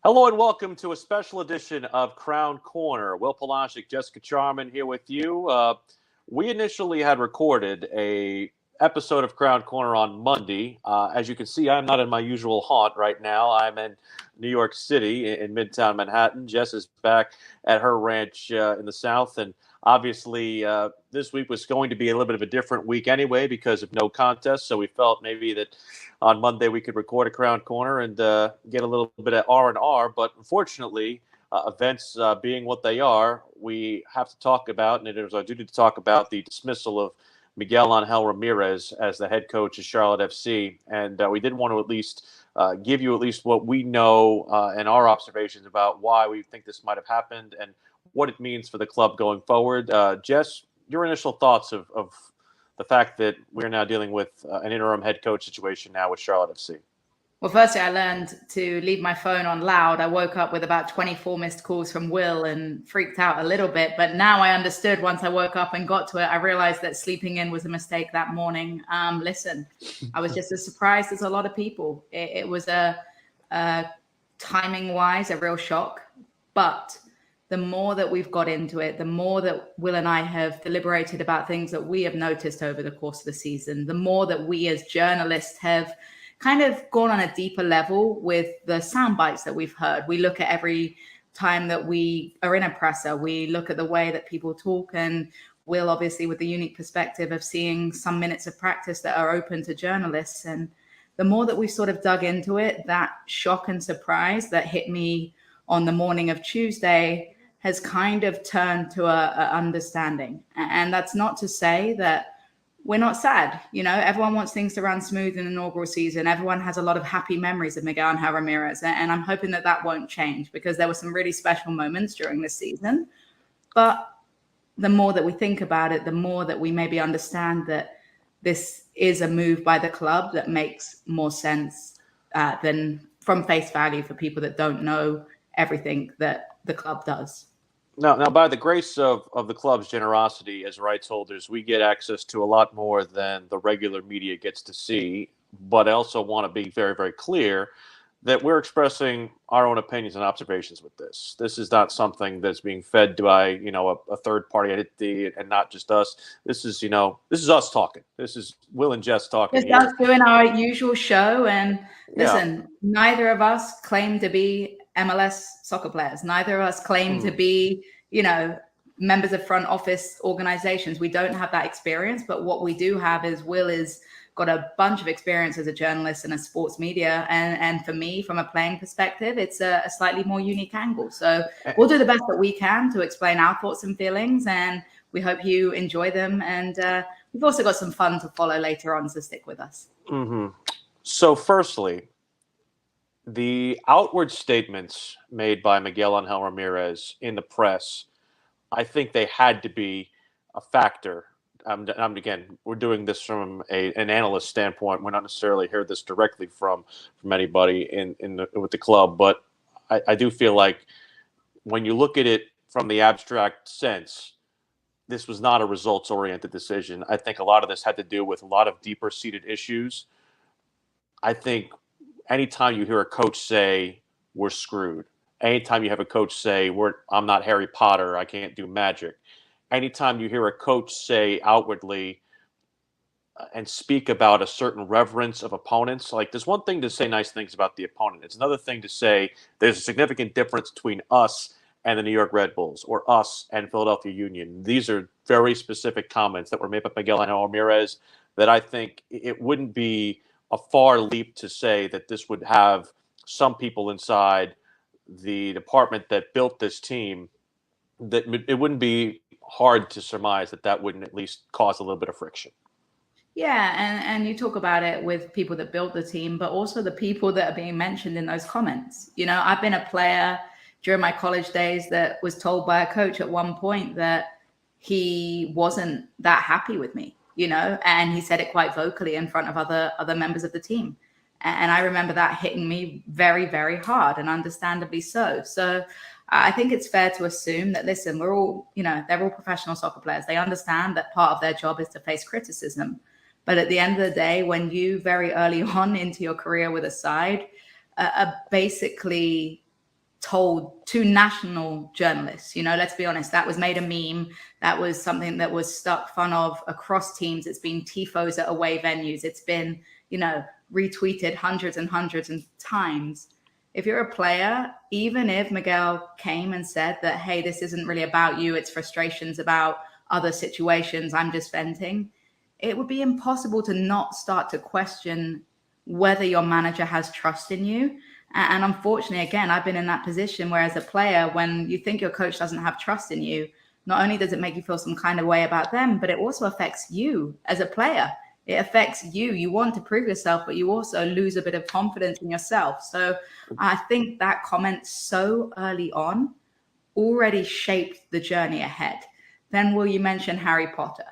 Hello and welcome to a special edition of Crown Corner. Will Palaszczuk, Jessica Charman here with you. We initially had recorded a episode of Crown Corner on Monday. As you can see, I'm not in my usual haunt right now. I'm in New York City in Midtown Manhattan. Jess is back at her ranch in the South, and obviously this week was going to be a little bit of a different week anyway because of no contest, so we felt maybe that on Monday we could record a Crown Corner and get a little bit of R&R, but unfortunately, events being what they are, we have to talk about, and it is our duty to talk about the dismissal of Miguel Angel Ramirez as the head coach of Charlotte FC, and we did want to at least give you at least what we know and our observations about why we think this might have happened and what it means for the club going forward. Jess, your initial thoughts of the fact that we're now dealing with an interim head coach situation now with Charlotte FC? Well, firstly, I learned to leave my phone on loud. I woke up with about 24 missed calls from Will and freaked out a little bit. But now I understood once I woke up and got to it, I realized that sleeping in was a mistake that morning. Listen, I was just as surprised as a lot of people. It was a timing-wise, a real shock. But the more that we've got into it, the more that Will and I have deliberated about things that we have noticed over the course of the season, the more that we as journalists have kind of gone on a deeper level with the sound bites that we've heard. We look at every time that we are in a presser, we look at the way that people talk, and Will obviously with the unique perspective of seeing some minutes of practice that are open to journalists. And the more that we sort of dug into it, that shock and surprise that hit me on the morning of Tuesday has kind of turned to a understanding. And that's not to say that we're not sad. You know, everyone wants things to run smooth in the inaugural season. Everyone has a lot of happy memories of Miguel Angel Ramirez. And I'm hoping that that won't change because there were some really special moments during this season. But the more that we think about it, the more that we maybe understand that this is a move by the club that makes more sense than from face value for people that don't know everything that the club does. Now, by the grace of the club's generosity as rights holders, we get access to a lot more than the regular media gets to see. But I also want to be very, very clear that we're expressing our own opinions and observations with this. This is not something that's being fed by, a third party entity and not just us. This is us talking. This is Will and Jess talking. It's us doing our usual show. And listen, Neither of us claim to be MLS soccer players. Neither of us claim to be, members of front office organizations. We don't have that experience. But what we do have is Will is got a bunch of experience as a journalist and a sports media. And for me, from a playing perspective, it's a slightly more unique angle. So we'll do the best that we can to explain our thoughts and feelings. And we hope you enjoy them. And we've also got some fun to follow later on, so stick with us. Mm-hmm. So firstly, the outward statements made by Miguel Angel Ramirez in the press, I think they had to be a factor. Again, we're doing this from an analyst standpoint. We're not necessarily heard this directly from anybody with the club, but I do feel like when you look at it from the abstract sense, this was not a results-oriented decision. I think a lot of this had to do with a lot of deeper-seated issues. I think anytime you hear a coach say, we're screwed, anytime you have a coach say, I'm not Harry Potter, I can't do magic, anytime you hear a coach say outwardly and speak about a certain reverence of opponents, like there's one thing to say nice things about the opponent. It's another thing to say there's a significant difference between us and the New York Red Bulls or us and Philadelphia Union. These are very specific comments that were made by Miguel Angel Ramirez that I think it wouldn't be a far leap to say that this would have some people inside the department that built this team, that it wouldn't be hard to surmise that that wouldn't at least cause a little bit of friction. Yeah, and you talk about it with people that built the team, but also the people that are being mentioned in those comments. You know, I've been a player during my college days that was told by a coach at one point that he wasn't that happy with me, you know, and he said it quite vocally in front of other members of the team. And I remember that hitting me very, very hard, and understandably so. So I think it's fair to assume that, listen, we're all, you know, they're all professional soccer players. They understand that part of their job is to face criticism. But at the end of the day, when you very early on into your career with a side are basically told to national journalists, you know, let's be honest, that was made a meme. That was something that was stuck fun of across teams. It's been tifos at away venues. It's been, you know, retweeted hundreds and hundreds of times. If you're a player, even if Miguel came and said that, hey, this isn't really about you, it's frustrations about other situations, I'm just venting, it would be impossible to not start to question whether your manager has trust in you. And unfortunately, again, I've been in that position where, as a player, when you think your coach doesn't have trust in you, not only does it make you feel some kind of way about them, but it also affects you as a player. It affects you. You want to prove yourself, but you also lose a bit of confidence in yourself. So I think that comment so early on already shaped the journey ahead. Then will you mention Harry Potter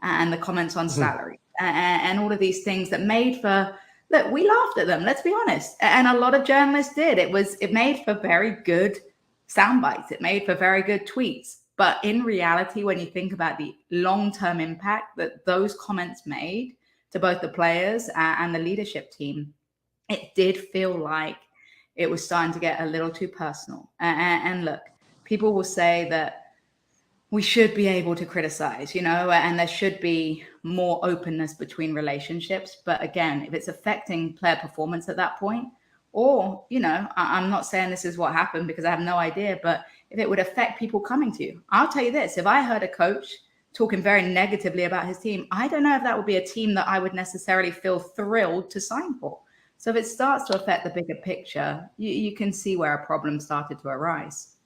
and the comments on salary and all of these things that made for, look, we laughed at them, let's be honest. And a lot of journalists did. It made for very good sound bites. It made for very good tweets. But in reality, when you think about the long-term impact that those comments made to both the players and the leadership team, it did feel like it was starting to get a little too personal. And look, people will say that we should be able to criticize, you know, and there should be more openness between relationships. But again, if it's affecting player performance at that point, or, you know, I'm not saying this is what happened because I have no idea, but if it would affect people coming to you, I'll tell you this, if I heard a coach talking very negatively about his team, I don't know if that would be a team that I would necessarily feel thrilled to sign for. So if it starts to affect the bigger picture, you can see where a problem started to arise.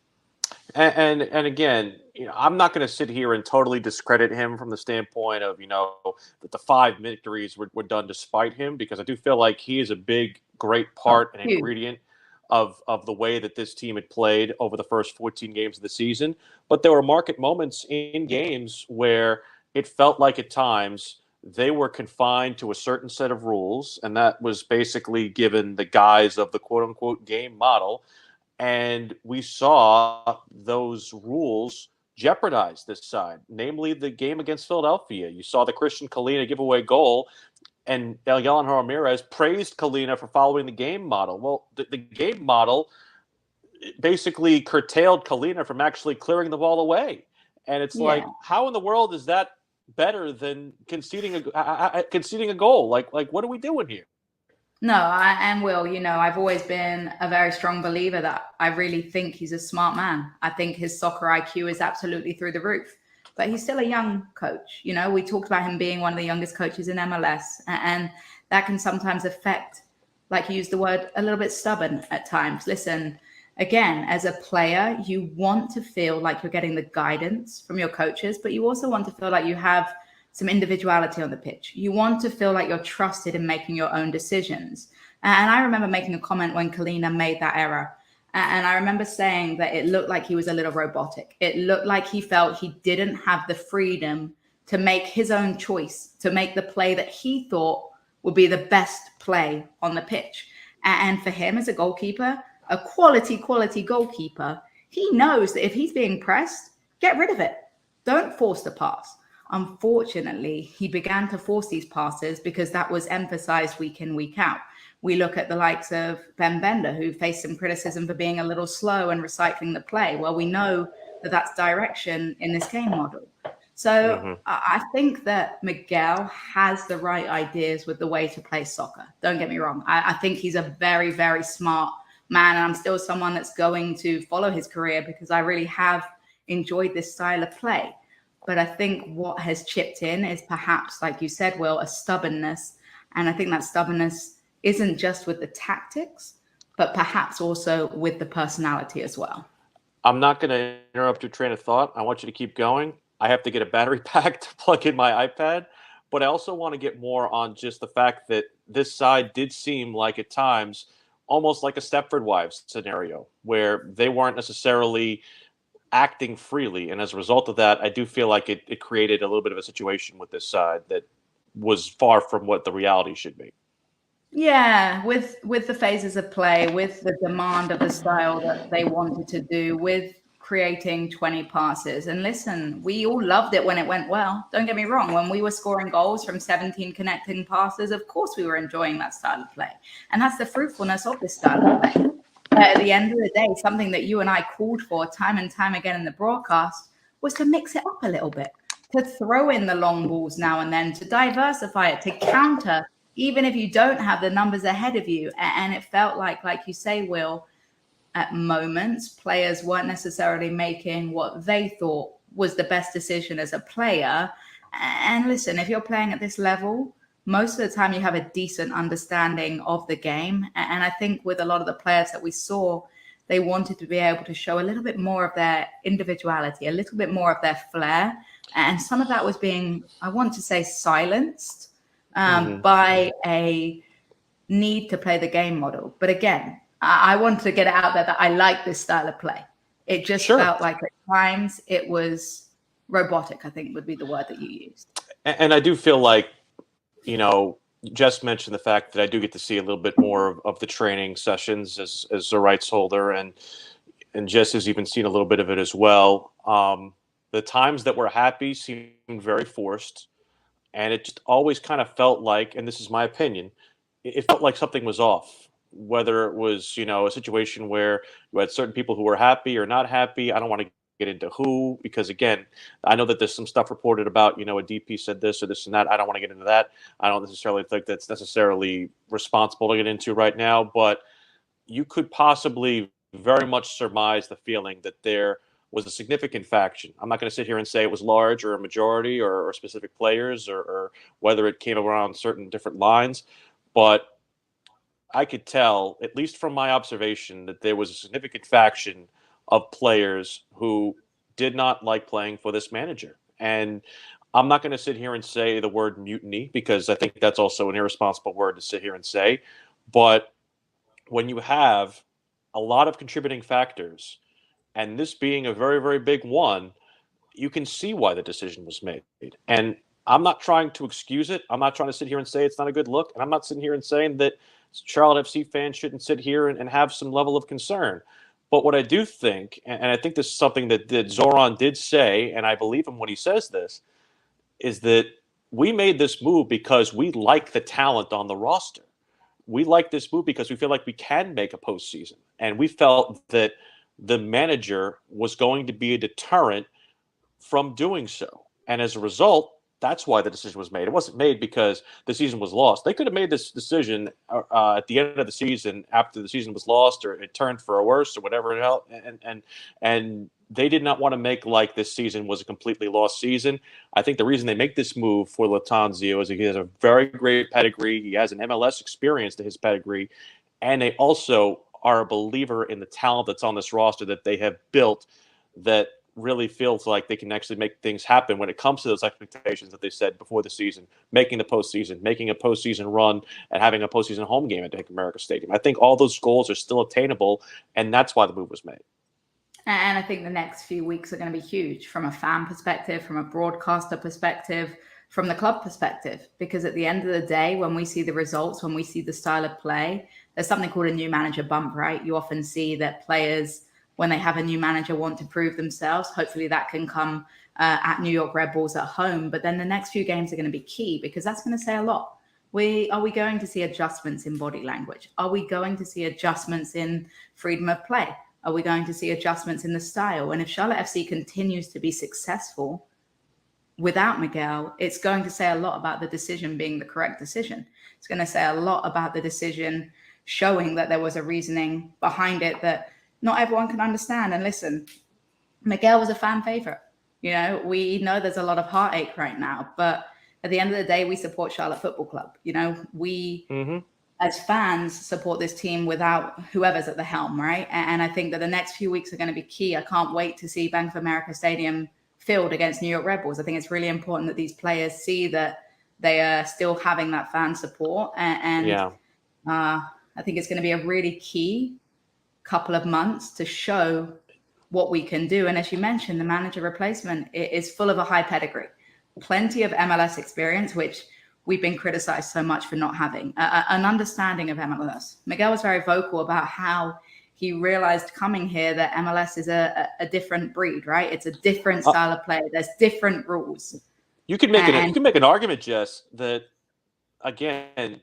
And again, you know, I'm not going to sit here and totally discredit him from the standpoint of, you know, that the 5 victories were done despite him, because I do feel like he is a big, great part and ingredient of the way that this team had played over the first 14 games of the season. But there were market moments in games where it felt like at times they were confined to a certain set of rules, and that was basically given the guise of the quote-unquote game model. And we saw those rules jeopardize this side, namely the game against Philadelphia. You saw the Christian Kahlina giveaway goal, and Angel Ramirez praised Kahlina for following the game model. Well, the game model basically curtailed Kahlina from actually clearing the ball away. And it's like, how in the world is that better than conceding a goal? Like what are we doing here? No, and Will, you know, I've always been a very strong believer that I really think he's a smart man. I think his soccer IQ is absolutely through the roof, but he's still a young coach. You know, we talked about him being one of the youngest coaches in MLS, and that can sometimes affect, like you used the word, a little bit stubborn at times. Listen, again, as a player, you want to feel like you're getting the guidance from your coaches, but you also want to feel like you have some individuality on the pitch. You want to feel like you're trusted in making your own decisions. And I remember making a comment when Kahlina made that error. And I remember saying that it looked like he was a little robotic. It looked like he felt he didn't have the freedom to make his own choice, to make the play that he thought would be the best play on the pitch. And for him as a goalkeeper, a quality goalkeeper, he knows that if he's being pressed, get rid of it. Don't force the pass. Unfortunately, he began to force these passes because that was emphasized week in, week out. We look at the likes of Ben Bender, who faced some criticism for being a little slow and recycling the play. Well, we know that that's direction in this game model. So I think that Miguel has the right ideas with the way to play soccer. Don't get me wrong. I think he's a very, very smart man. And I'm still someone that's going to follow his career because I really have enjoyed this style of play. But I think what has chipped in is perhaps, like you said, Will, a stubbornness And I think that stubbornness isn't just with the tactics, but perhaps also with the personality as well. I'm not going to interrupt your train of thought. I want you to keep going. I have to get a battery pack to plug in my iPad, but I also want to get more on just the fact that this side did seem like at times almost like a Stepford Wives scenario where they weren't necessarily acting freely. And as a result of that, I do feel like it created a little bit of a situation with this side that was far from what the reality should be. Yeah, with the phases of play, with the demand of the style that they wanted to do, with creating 20 passes. And listen, we all loved it when it went well. Don't get me wrong. When we were scoring goals from 17 connecting passes, of course we were enjoying that style of play. And that's the fruitfulness of this style of play. But at the end of the day, something that you and I called for time and time again in the broadcast was to mix it up a little bit, to throw in the long balls now and then, to diversify it, to counter even if you don't have the numbers ahead of you. And it felt like you say, Will, at moments, players weren't necessarily making what they thought was the best decision as a player. And listen, if you're playing at this level, most of the time you have a decent understanding of the game. And I think with a lot of the players that we saw, they wanted to be able to show a little bit more of their individuality, a little bit more of their flair. And some of that was being, I want to say, silenced by a need to play the game model. But again, I want to get it out there that I like this style of play. It just felt like at times it was robotic, I think would be the word that you used. And I do feel like, you know, Jess mentioned the fact that I do get to see a little bit more of the training sessions as a rights holder, and Jess has even seen a little bit of it as well. The times that we're happy seemed very forced. And it just always kind of felt like, and this is my opinion, it felt like something was off. Whether it was, you know, a situation where you had certain people who were happy or not happy. I don't want to get into who, because again, I know that there's some stuff reported about, you know, a DP said this or this and that. I don't want to get into that. I don't necessarily think that's necessarily responsible to get into right now, but you could possibly very much surmise the feeling that there was a significant faction. I'm not going to sit here and say it was large or a majority or specific players or whether it came around certain different lines, but I could tell, at least from my observation, that there was a significant faction of players who did not like playing for this manager. And I'm not going to sit here and say the word mutiny, because I think that's also an irresponsible word to sit here and say. But when you have a lot of contributing factors, and this being a very, very big one, you can see why the decision was made. And I'm not trying to excuse it. I'm not trying to sit here and say it's not a good look. And I'm not sitting here and saying that Charlotte FC fans shouldn't sit here and have some level of concern. But what I do think, and I think this is something that Zoran did say, and I believe him when he says this, is that we made this move because we like the talent on the roster. We like this move because we feel like we can make a postseason. And we felt that the manager was going to be a deterrent from doing so. And as a result, that's why the decision was made. It wasn't made because the season was lost. They could have made this decision at the end of the season after the season was lost, or it turned for a worse, or whatever else. And they did not want to make like this season was a completely lost season. I think the reason they make this move for Lattanzio is he has a very great pedigree. He has an MLS experience to his pedigree, and they also are a believer in the talent that's on this roster that they have built that really feels like they can actually make things happen when it comes to those expectations that they said before the season, making the postseason, making a postseason run, and having a postseason home game at Bank of America Stadium. I think all those goals are still attainable, and that's why the move was made. And I think the next few weeks are going to be huge from a fan perspective, from a broadcaster perspective, from the club perspective, because at the end of the day, when we see the results, when we see the style of play, there's something called a new manager bump, right? You often see that players, when they have a new manager, want to prove themselves. Hopefully that can come at New York Red Bulls at home. But then the next few games are going to be key, because that's going to say a lot. Are we going to see adjustments in body language? Are we going to see adjustments in freedom of play? Are we going to see adjustments in the style? And if Charlotte FC continues to be successful without Miguel, it's going to say a lot about the decision being the correct decision. It's going to say a lot about the decision showing that there was a reasoning behind it that not everyone can understand. And listen, Miguel was a fan favorite. You know, we know there's a lot of heartache right now, but at the end of the day, we support Charlotte Football Club. You know, we as fans support this team without whoever's at the helm, right? And I think that the next few weeks are going to be key. I can't wait to see Bank of America Stadium filled against New York Red Bulls. I think it's really important that these players see that they are still having that fan support. And I think it's going to be a really key couple of months to show what we can do. And as you mentioned, the manager replacement is full of a high pedigree, plenty of MLS experience, which we've been criticized so much for not having, an understanding of MLS. Miguel was very vocal about how he realized coming here that MLS is a different breed, right? It's a different style of play. There's different rules. You can make an argument, Jess, that again,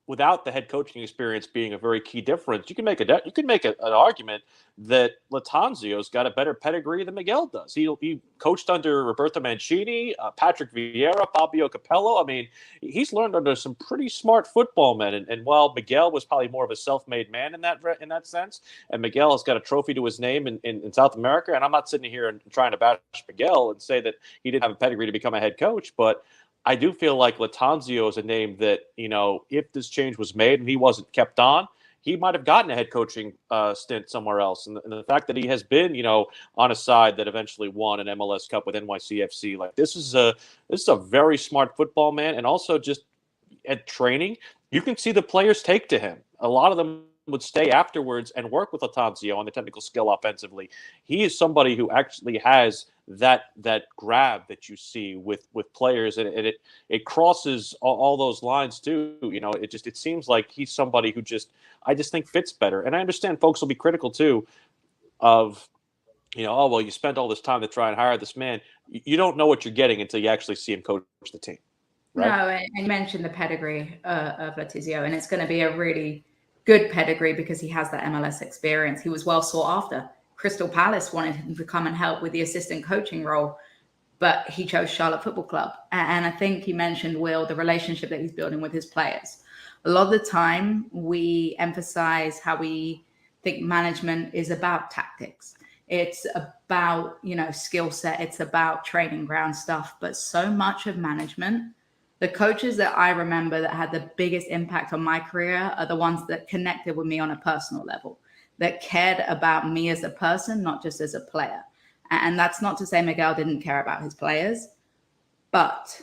without the head coaching experience being a very key difference, you can make an argument that Lattanzio's got a better pedigree than Miguel does. He coached under Roberto Mancini, Patrick Vieira, Fabio Capello. I mean, he's learned under some pretty smart football men. And while Miguel was probably more of a self-made man in that sense, and Miguel has got a trophy to his name in South America, and I'm not sitting here and trying to bash Miguel and say that he didn't have a pedigree to become a head coach, but I do feel like Lattanzio is a name that, you know, if this change was made and he wasn't kept on, he might have gotten a head coaching stint somewhere else. And the fact that he has been, you know, on a side that eventually won an MLS Cup with NYCFC, like this is a very smart football man. And also just at training, you can see the players take to him. A lot of them would stay afterwards and work with Lattanzio on the technical skill offensively. He is somebody who actually has that grab that you see with players, and it crosses all those lines too. You know, it seems like he's somebody who I just think fits better. And I understand folks will be critical too of, you know, oh well, you spent all this time to try and hire this man. You don't know what you're getting until you actually see him coach the team. Right? No, and you mentioned the pedigree of Lattanzio, and it's going to be a really good pedigree because he has that MLS experience. He was well sought after. Crystal Palace wanted him to come and help with the assistant coaching role, but he chose Charlotte Football Club. And I think you mentioned, Will, the relationship that he's building with his players. A lot of the time we emphasize how we think management is about tactics. It's about, you know, skill set. It's about training ground stuff. But so much of management, the coaches that I remember that had the biggest impact on my career are the ones that connected with me on a personal level, that cared about me as a person, not just as a player. And that's not to say Miguel didn't care about his players, but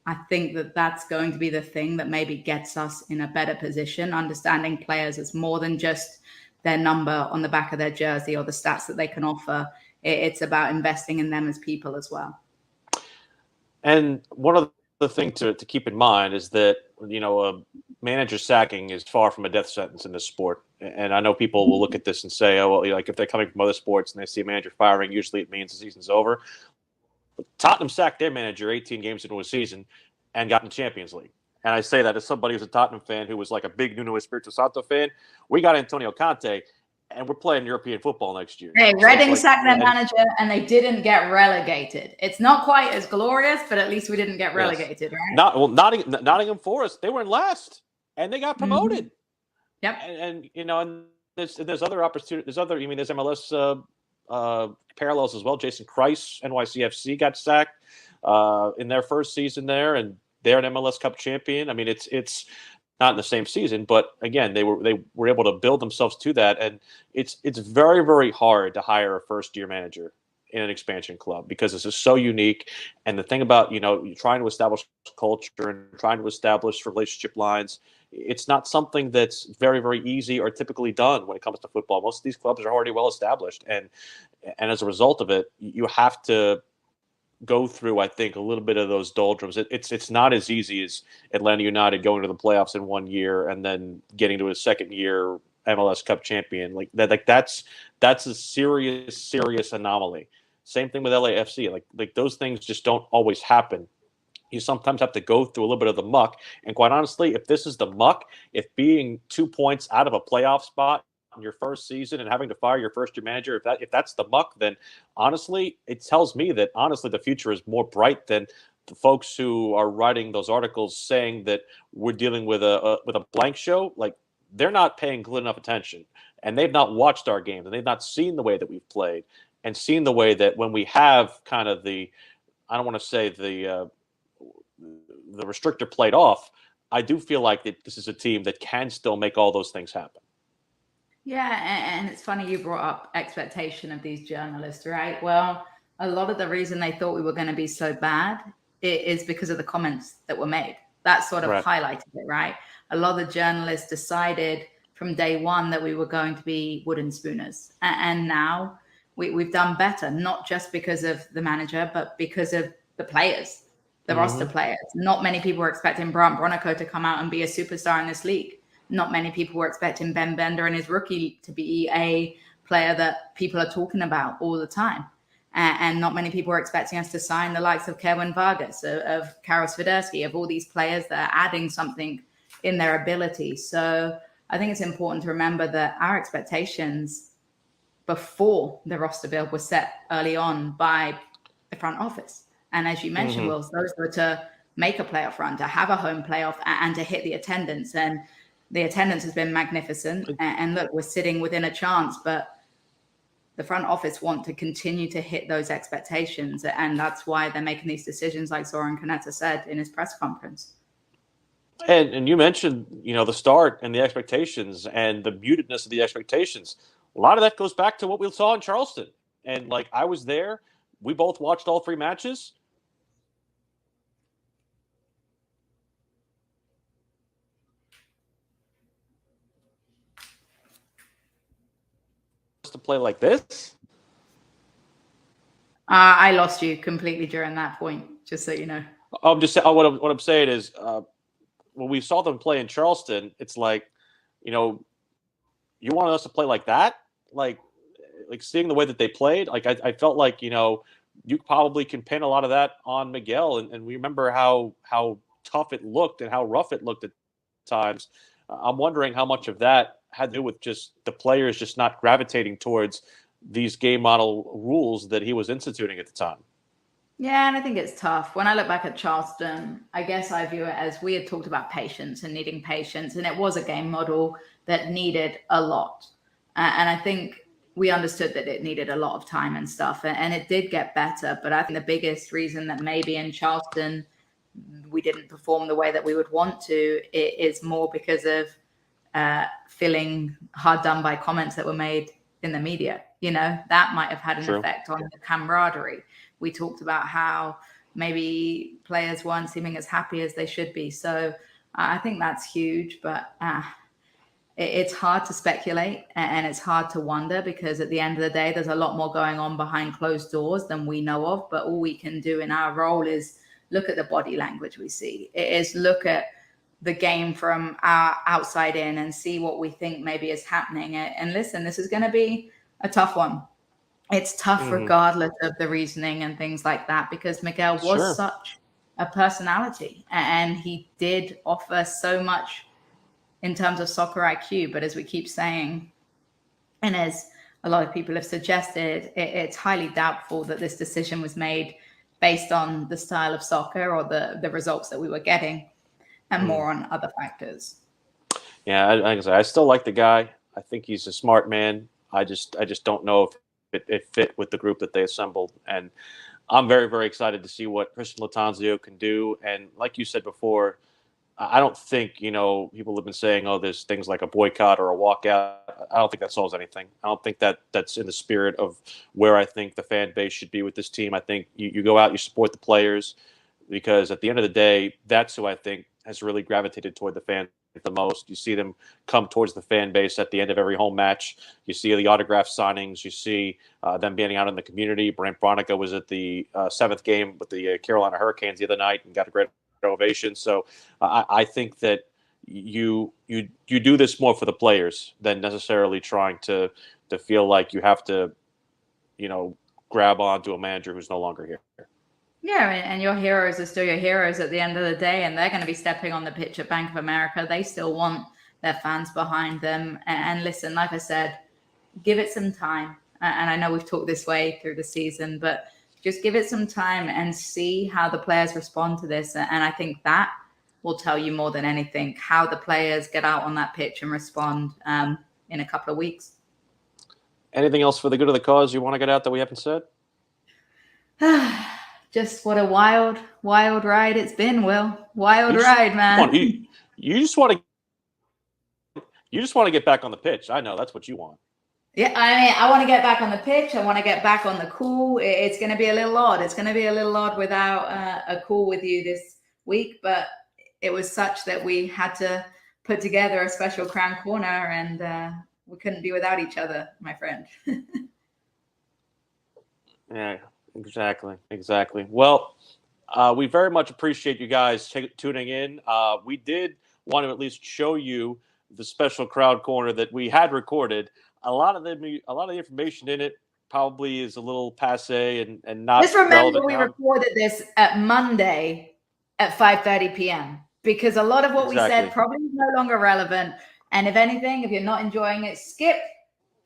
I think that that's going to be the thing that maybe gets us in a better position, understanding players as more than just their number on the back of their jersey or the stats that they can offer. It's about investing in them as people as well. And one of the thing to keep in mind is that, you know, a manager sacking is far from a death sentence in this sport. And I know people will look at this and say, oh, well, like if they're coming from other sports and they see a manager firing, usually it means the season's over. But Tottenham sacked their manager 18 games into a season and got in the Champions League. And I say that as somebody who's a Tottenham fan who was like a big Nuno Espirito Santo fan. We got Antonio Conte, and we're playing European football next year. Hey, Reading sacked their manager, and they didn't get relegated. It's not quite as glorious, but at least we didn't get relegated, right? Nottingham Forest, they were in last, and they got promoted. Mm-hmm. Yep. And you know, and there's other opportunities. There's MLS parallels as well. Jason Kreis, NYCFC, got sacked in their first season there, and they're an MLS Cup champion. I mean, it's not in the same season, but again, they were able to build themselves to that, and it's very, very hard to hire a first-year manager in an expansion club because this is so unique. And the thing about, you know, trying to establish culture and trying to establish relationship lines, it's not something that's very, very easy or typically done when it comes to football. Most of these clubs are already well established, and as a result of it, you have to go through, I think, a little bit of those doldrums. It's not as easy as Atlanta United going to the playoffs in 1 year and then getting to a second year MLS Cup champion. Like that's a serious anomaly. Same thing with LAFC. Like those things just don't always happen. You sometimes have to go through a little bit of the muck. And quite honestly, if this is the muck, if being 2 points out of a playoff spot in your first season and having to fire your first year manager, if that's the muck, then honestly, it tells me that honestly the future is more bright than the folks who are writing those articles saying that we're dealing with a blank show. Like, they're not paying good enough attention, and they've not watched our games, and they've not seen the way that we've played and seen the way that when we have kind of the, I don't want to say the restrictor played off, I do feel like that this is a team that can still make all those things happen. Yeah, and it's funny you brought up expectation of these journalists, right? Well, a lot of the reason they thought we were going to be so bad is because of the comments that were made. That sort of Right. highlighted it, right? A lot of the journalists decided from day one that we were going to be wooden spooners. And now we've done better, not just because of the manager, but because of the players, the roster players. Not many people were expecting Brant Bronico to come out and be a superstar in this league. Not many people were expecting Ben Bender and his rookie to be a player that people are talking about all the time. And not many people were expecting us to sign the likes of Kevin Vargas, of Karol Swiderski, of all these players that are adding something in their ability. So I think it's important to remember that our expectations before the roster build was set early on by the front office. And as you mentioned, Wills, those were to make a playoff run, to have a home playoff, and to hit the attendance. And the attendance has been magnificent. And look, we're sitting within a chance, but the front office want to continue to hit those expectations. And that's why they're making these decisions, like Zoran Kaneta said in his press conference. And you mentioned, the start and the expectations and the mutedness of the expectations. A lot of that goes back to what we saw in Charleston. And I was there. We both watched all 3 matches. To play like this. I lost you completely during that point, just so you know. I'm just saying. What I'm saying is, when we saw them play in Charleston, it's you wanted us to play like that, like seeing the way that they played. I felt like you probably can pin a lot of that on Miguel, and we remember how tough it looked and how rough it looked at times. I'm wondering how much of that had to do with just the players just not gravitating towards these game model rules that he was instituting at the time. Yeah, and I think it's tough. When I look back at Charleston, I guess I view it as we had talked about patience and needing patience, and it was a game model that needed a lot. And I think we understood that it needed a lot of time and stuff, and it did get better. But I think the biggest reason that maybe in Charleston we didn't perform the way that we would want to is more because of feeling hard done by comments that were made in the media. That might have had an effect on the camaraderie. We talked about how maybe players weren't seeming as happy as they should be. So I think that's huge, but it's hard to speculate and it's hard to wonder, because at the end of the day, there's a lot more going on behind closed doors than we know of. But all we can do in our role is look at the body language we see. It is look at the game from our outside in and see what we think maybe is happening. And listen, this is going to be a tough one. It's tough regardless of the reasoning and things like that, because Miguel was such a personality and he did offer so much in terms of soccer IQ. But as we keep saying, and as a lot of people have suggested, it's highly doubtful that this decision was made based on the style of soccer or the results that we were getting, and more on other factors. Yeah, I still like the guy. I think he's a smart man. I just don't know if it fit with the group that they assembled. And I'm very, very excited to see what Christian Lattanzio can do. And like you said before, I don't think, people have been saying, there's things like a boycott or a walkout. I don't think that solves anything. I don't think that's in the spirit of where I think the fan base should be with this team. I think you go out, you support the players, because at the end of the day, that's who I think has really gravitated toward the fan the most. You see them come towards the fan base at the end of every home match. You see the autograph signings. You see them being out in the community. Brant Bronico was at the 7th game with the Carolina Hurricanes the other night and got a great ovation. So I think that you do this more for the players than necessarily trying to feel like you have to, grab onto a manager who's no longer here. Yeah, and your heroes are still your heroes at the end of the day, and they're going to be stepping on the pitch at Bank of America. They still want their fans behind them. And listen, like I said, give it some time. And I know we've talked this way through the season, but just give it some time and see how the players respond to this. And I think that will tell you more than anything how the players get out on that pitch and respond in a couple of weeks. Anything else for the good of the cause you want to get out that we haven't said? just what a wild ride it's been, Will. Wild ride, man. You just want to get back on the pitch. I know that's what you want. Yeah, I mean, I want to get back on the pitch. I want to get back on the call. It's going to be a little odd. It's going to be a little odd without a call with you this week, but it was such that we had to put together a special Crown Corner, and we couldn't be without each other, my friend. Yeah, exactly. Well, we very much appreciate you guys tuning in. We did want to at least show you the special Crowd Corner that we had recorded. A lot of the information in it probably is a little passé and not. Just remember, we recorded this at Monday at 5:30 p.m. because a lot of what we said probably is no longer relevant. And if anything, if you're not enjoying it, skip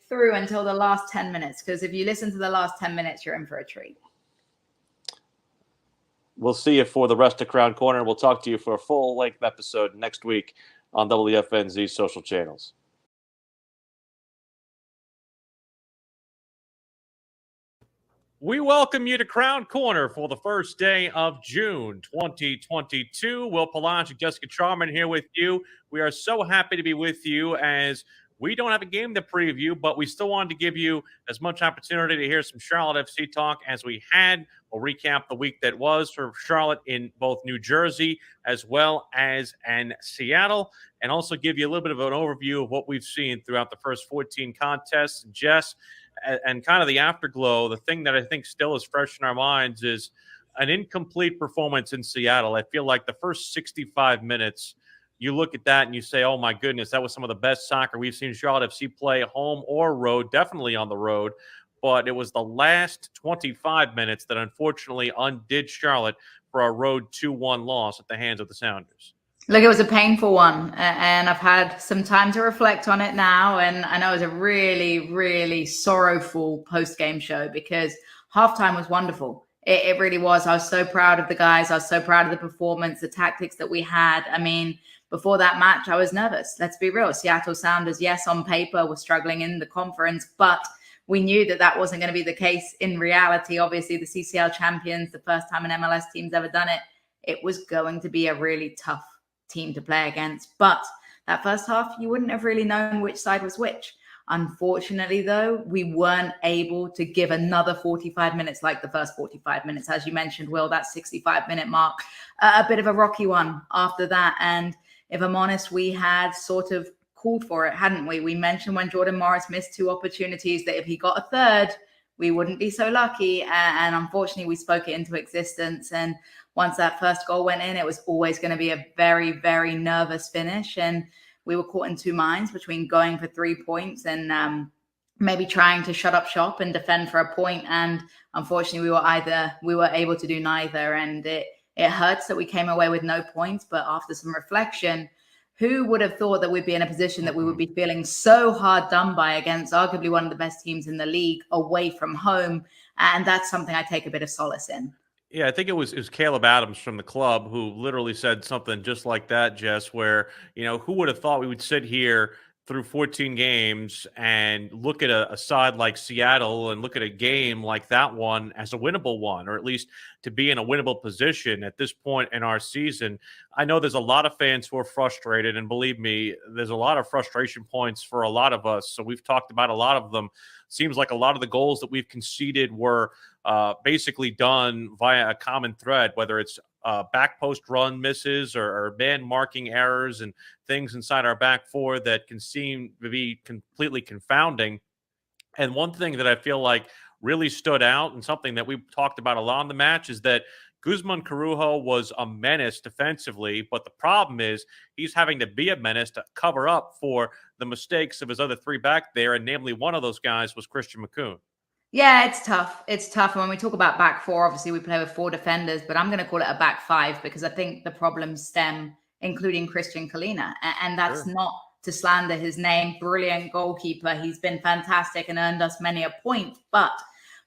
through until the last 10 minutes, because if you listen to the last 10 minutes, you're in for a treat. We'll see you for the rest of Crown Corner. We'll talk to you for a full-length episode next week on WFNZ social channels. We welcome you to Crown Corner for the first day of June 2022. Will Palaszczuk, Jessica Charman here with you. We are so happy to be with you as we don't have a game to preview, but we still wanted to give you as much opportunity to hear some Charlotte FC talk as we had. We'll recap the week that was for Charlotte in both New Jersey as well as in Seattle, and also give you a little bit of an overview of what we've seen throughout the first 14 contests. Jess, and kind of the afterglow, the thing that I think still is fresh in our minds is an incomplete performance in Seattle. I feel like the first 65 minutes, you look at that and you say, oh my goodness, that was some of the best soccer we've seen Charlotte FC play, home or road, definitely on the road. But it was the last 25 minutes that unfortunately undid Charlotte for a road 2-1 loss at the hands of the Sounders. Look, it was a painful one, and I've had some time to reflect on it now, and I know it was a really, really sorrowful post-game show because halftime was wonderful. It really was. I was so proud of the guys. I was so proud of the performance, the tactics that we had. I mean, before that match, I was nervous. Let's be real. Seattle Sounders, yes, on paper, were struggling in the conference, but we knew that that wasn't going to be the case in reality. Obviously, the CCL champions, the first time an MLS team's ever done it, it was going to be a really tough team to play against. But that first half, you wouldn't have really known which side was which. Unfortunately, though, we weren't able to give another 45 minutes like the first 45 minutes. As you mentioned, Will, that 65-minute mark, a bit of a rocky one after that. And if I'm honest, we had sort of called for it, hadn't we? We mentioned when Jordan Morris missed 2 opportunities that if he got a third, we wouldn't be so lucky. And unfortunately, we spoke it into existence. And once that first goal went in, it was always going to be a very, very nervous finish. And we were caught in 2 minds between going for 3 points and maybe trying to shut up shop and defend for a point. And unfortunately, we were able to do neither. And it hurts that we came away with no points. But after some reflection, who would have thought that we'd be in a position that we would be feeling so hard done by against arguably one of the best teams in the league away from home? And that's something I take a bit of solace in. Yeah, I think it was Caleb Adams from the club who literally said something just like that, Jess, where, who would have thought we would sit here through 14 games and look at a side like Seattle and look at a game like that one as a winnable one, or at least to be in a winnable position at this point in our season. I know there's a lot of fans who are frustrated, and believe me, there's a lot of frustration points for a lot of us. So we've talked about a lot of them. Seems like a lot of the goals that we've conceded were basically done via a common thread, whether it's back post run misses or man marking errors and things inside our back four that can seem to be completely confounding. And one thing that I feel like really stood out and something that we talked about a lot in the match is that Guzman Corujo was a menace defensively, but the problem is he's having to be a menace to cover up for the mistakes of his other 3 back there, and namely one of those guys was Christian Makoun. Yeah, it's tough. It's tough. And when we talk about back 4, obviously we play with 4 defenders, but I'm going to call it a back 5 because I think the problems stem, including Christian Kahlina. And that's not to slander his name. Brilliant goalkeeper. He's been fantastic and earned us many a point. But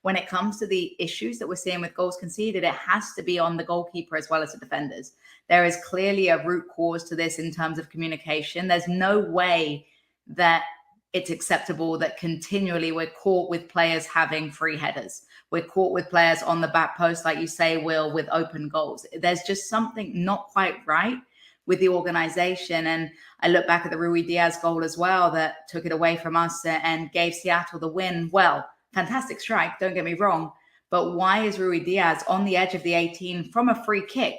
when it comes to the issues that we're seeing with goals conceded, it has to be on the goalkeeper as well as the defenders. There is clearly a root cause to this in terms of communication. There's no way that it's acceptable that continually we're caught with players having free headers. we're caught with players on the back post, like you say, Will, with open goals. There's just something not quite right with the organization. And I look back at the Ruidíaz goal as well that took it away from us and gave Seattle the win. Well, fantastic strike, don't get me wrong. But why is Ruidíaz on the edge of the 18 from a free kick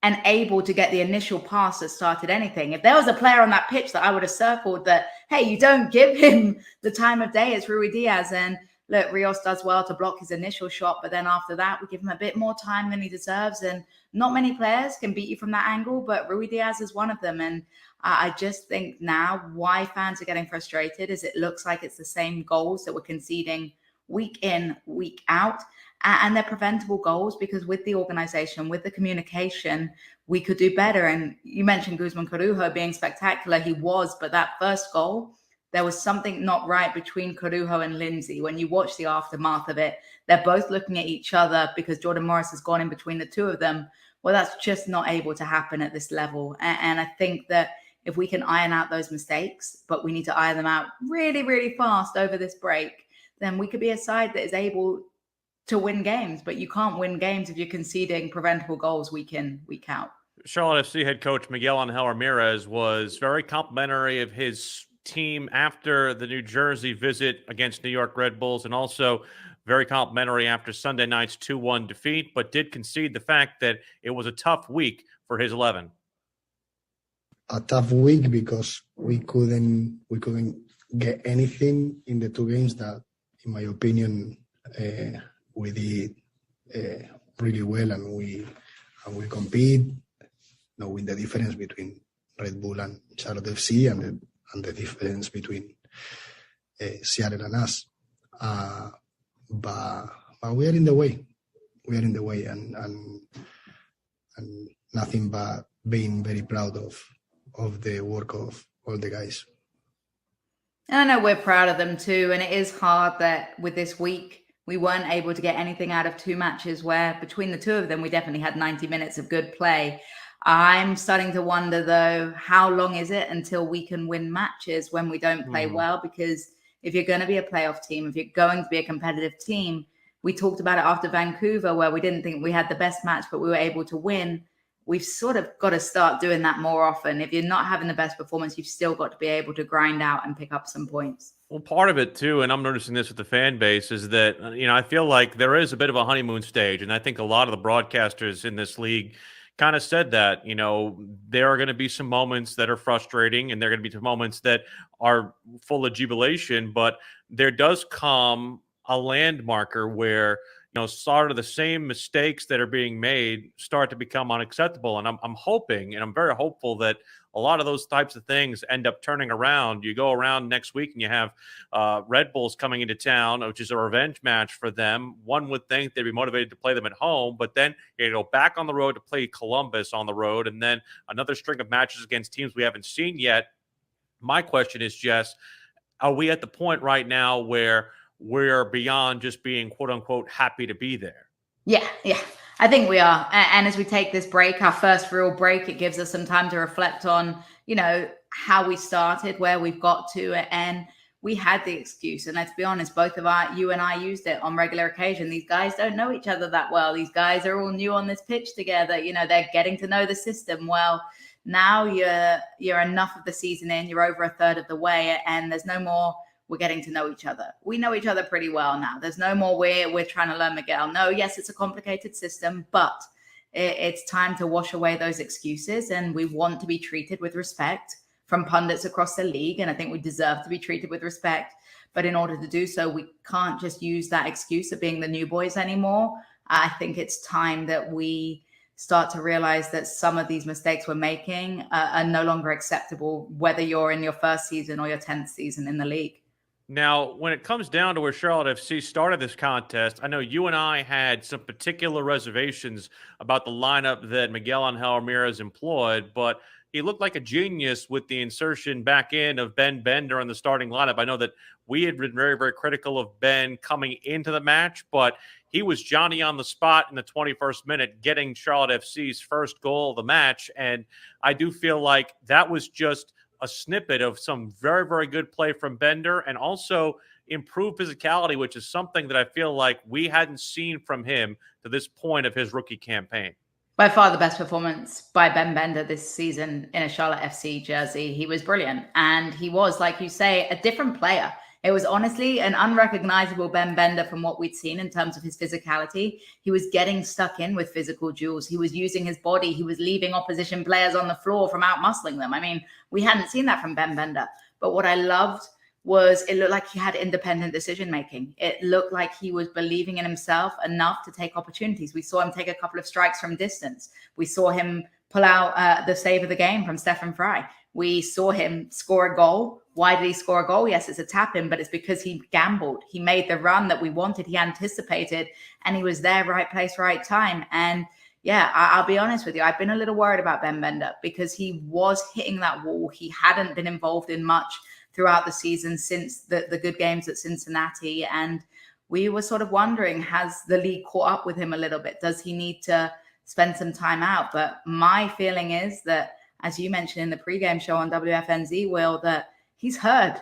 and able to get the initial pass that started anything? If there was a player on that pitch that I would have circled that, hey, you don't give him the time of day, it's Ruidíaz. And look, Rios does well to block his initial shot, but then after that, we give him a bit more time than he deserves. And not many players can beat you from that angle, but Ruidíaz is one of them. And I just think now why fans are getting frustrated is it looks like it's the same goals that we're conceding week in, week out. And they're preventable goals because with the organization, with the communication, we could do better. And you mentioned Guzman Corujo being spectacular. He was, but that first goal, there was something not right between Corujo and Lindsay. When you watch the aftermath of it, they're both looking at each other because Jordan Morris has gone in between the two of them. Well, that's just not able to happen at this level. And I think that if we can iron out those mistakes, but we need to iron them out really, really fast over this break, then we could be a side that is able to win games. But you can't win games if you're conceding preventable goals week in, week out. Charlotte FC head coach Miguel Angel Ramirez was very complimentary of his team after the New Jersey visit against New York Red Bulls, and also very complimentary after Sunday night's 2-1 defeat, but did concede the fact that it was a tough week for his 11. A tough week because we couldn't get anything in the two games that, in my opinion, we did really well, and we compete, knowing the difference between Red Bull and Charlotte FC and the difference between Seattle and us. But we are in the way. We are in the way, and nothing but being very proud of the work of all the guys. And I know we're proud of them too. And it is hard that with this week, we weren't able to get anything out of two matches where between the two of them, we definitely had 90 minutes of good play. I'm starting to wonder, though, how long is it until we can win matches when we don't play well? Because if you're going to be a playoff team, if you're going to be a competitive team, we talked about it after Vancouver, where we didn't think we had the best match, but we were able to win. We've sort of got to start doing that more often. If you're not having the best performance, you've still got to be able to grind out and pick up some points. Well, part of it too, and I'm noticing this with the fan base, is that, I feel like there is a bit of a honeymoon stage. And I think a lot of the broadcasters in this league kind of said that, there are going to be some moments that are frustrating and there are going to be some moments that are full of jubilation, but there does come a landmarker where, sort of the same mistakes that are being made start to become unacceptable. And I'm hoping, and I'm very hopeful that a lot of those types of things end up turning around. You go around next week and you have Red Bulls coming into town, which is a revenge match for them. One would think they'd be motivated to play them at home, but then you go back on the road to play Columbus on the road, and then another string of matches against teams we haven't seen yet. My question is, Jess, are we at the point right now where we're beyond just being, quote unquote, happy to be there? Yeah. I think we are. And as we take this break, our first real break, it gives us some time to reflect on, how we started, where we've got to. And we had the excuse. And let's be honest, you and I used it on regular occasion. These guys don't know each other that well. These guys are all new on this pitch together. They're getting to know the system. Well, now you're enough of the season in, you're over a third of the way, and there's no more we're getting to know each other. We know each other pretty well now. There's no more we're trying to learn Miguel. No, yes, it's a complicated system, but it's time to wash away those excuses. And we want to be treated with respect from pundits across the league. And I think we deserve to be treated with respect. But in order to do so, we can't just use that excuse of being the new boys anymore. I think it's time that we start to realize that some of these mistakes we're making are no longer acceptable, whether you're in your first season or your 10th season in the league. Now, when it comes down to where Charlotte FC started this contest, I know you and I had some particular reservations about the lineup that Miguel Angel Ramirez employed, but he looked like a genius with the insertion back in of Ben Bender in the starting lineup. I know that we had been very, very critical of Ben coming into the match, but he was Johnny on the spot in the 21st minute, getting Charlotte FC's first goal of the match. And I do feel like that was just a snippet of some very, very good play from Bender and also improved physicality, which is something that I feel like we hadn't seen from him to this point of his rookie campaign. By far the best performance by Ben Bender this season in a Charlotte FC jersey. He was brilliant. And he was, like you say, a different player. It was honestly an unrecognizable Ben Bender from what we'd seen in terms of his physicality. He was getting stuck in with physical duels. He was using his body. He was leaving opposition players on the floor from out-muscling them. I mean, we hadn't seen that from Ben Bender. But what I loved was it looked like he had independent decision-making. It looked like he was believing in himself enough to take opportunities. We saw him take a couple of strikes from distance. We saw him pull out the save of the game from Stefan Fry. We saw him score a goal. Why did he score a goal? Yes, it's a tap-in, but it's because he gambled. He made the run that we wanted. He anticipated, and he was there, right place, right time. And yeah, I'll be honest with you. I've been a little worried about Ben Bender because he was hitting that wall. He hadn't been involved in much throughout the season since the good games at Cincinnati. And we were sort of wondering, has the league caught up with him a little bit? Does he need to spend some time out? But my feeling is that, as you mentioned in the pregame show on WFNZ, Will, that he's heard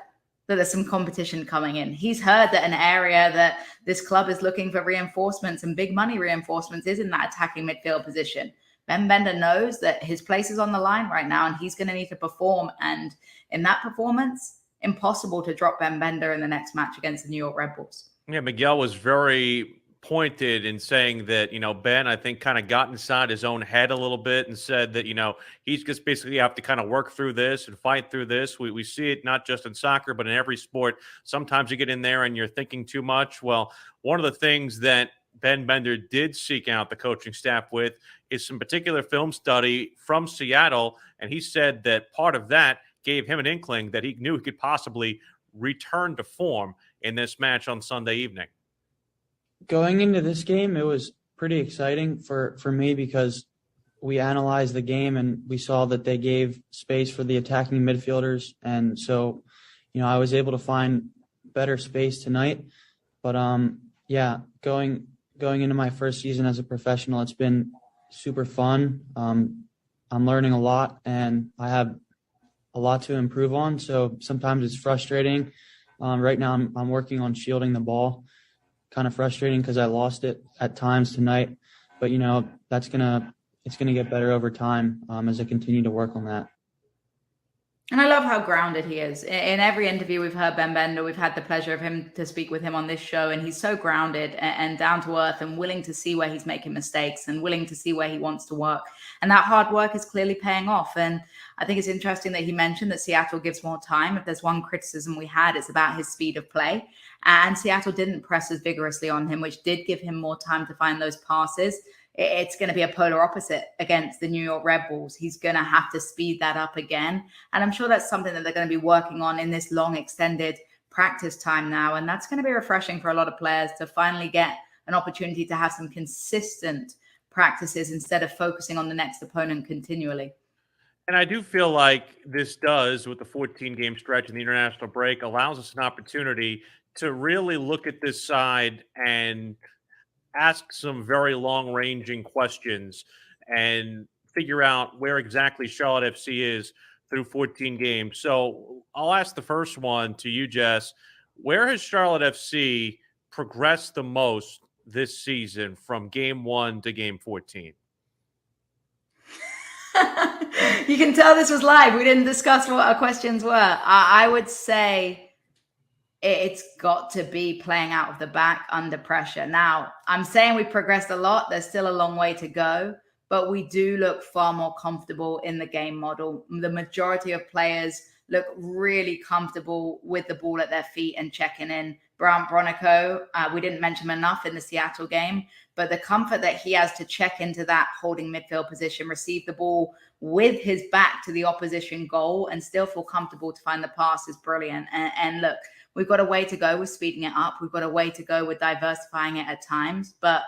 that there's some competition coming in. He's heard that an area that this club is looking for reinforcements and big money reinforcements is in that attacking midfield position. Ben Bender knows that his place is on the line right now and he's going to need to perform. And in that performance, impossible to drop Ben Bender in the next match against the New York Red Bulls. Yeah, Miguel was very pointed in saying that, Ben, I think, kind of got inside his own head a little bit and said that, he's just basically have to kind of work through this and fight through this. We see it not just in soccer, but in every sport. Sometimes you get in there and you're thinking too much. Well, one of the things that Ben Bender did seek out the coaching staff with is some particular film study from Seattle. And he said that part of that gave him an inkling that he knew he could possibly return to form in this match on Sunday evening. Going into this game, it was pretty exciting for me because we analyzed the game and we saw that they gave space for the attacking midfielders. And so, I was able to find better space tonight. But, going into my first season as a professional, it's been super fun. I'm learning a lot and I have a lot to improve on. So sometimes it's frustrating. Right now I'm working on shielding the ball. Kind of frustrating because I lost it at times tonight, but it's gonna get better over time as I continue to work on that. And I love how grounded he is. In every interview we've heard Ben Bender, we've had the pleasure of him to speak with him on this show, and he's so grounded and down to earth and willing to see where he's making mistakes and willing to see where he wants to work. And that hard work is clearly paying off. And I think it's interesting that he mentioned that Seattle gives more time. If there's one criticism we had, it's about his speed of play. And Seattle didn't press as vigorously on him, which did give him more time to find those passes. It's going to be a polar opposite against the New York Red Bulls. He's going to have to speed that up again. And I'm sure that's something that they're going to be working on in this long extended practice time now. And that's going to be refreshing for a lot of players to finally get an opportunity to have some consistent practices instead of focusing on the next opponent continually. And I do feel like this does, with the 14-game stretch and the international break, allows us an opportunity to really look at this side and ask some very long-ranging questions and figure out where exactly Charlotte FC is through 14 games. So I'll ask the first one to you, Jess. Where has Charlotte FC progressed the most this season from game 1 to game 14? You can tell this was live. We didn't discuss what our questions were. I would say it's got to be playing out of the back under pressure. Now, I'm saying we've progressed a lot. There's still a long way to go, but we do look far more comfortable in the game model. The majority of players look really comfortable with the ball at their feet and checking in. Brandt Bronico, we didn't mention him enough in the Seattle game, but the comfort that he has to check into that holding midfield position, receive the ball with his back to the opposition goal and still feel comfortable to find the pass is brilliant. And look, we've got a way to go with speeding it up. We've got a way to go with diversifying it at times, but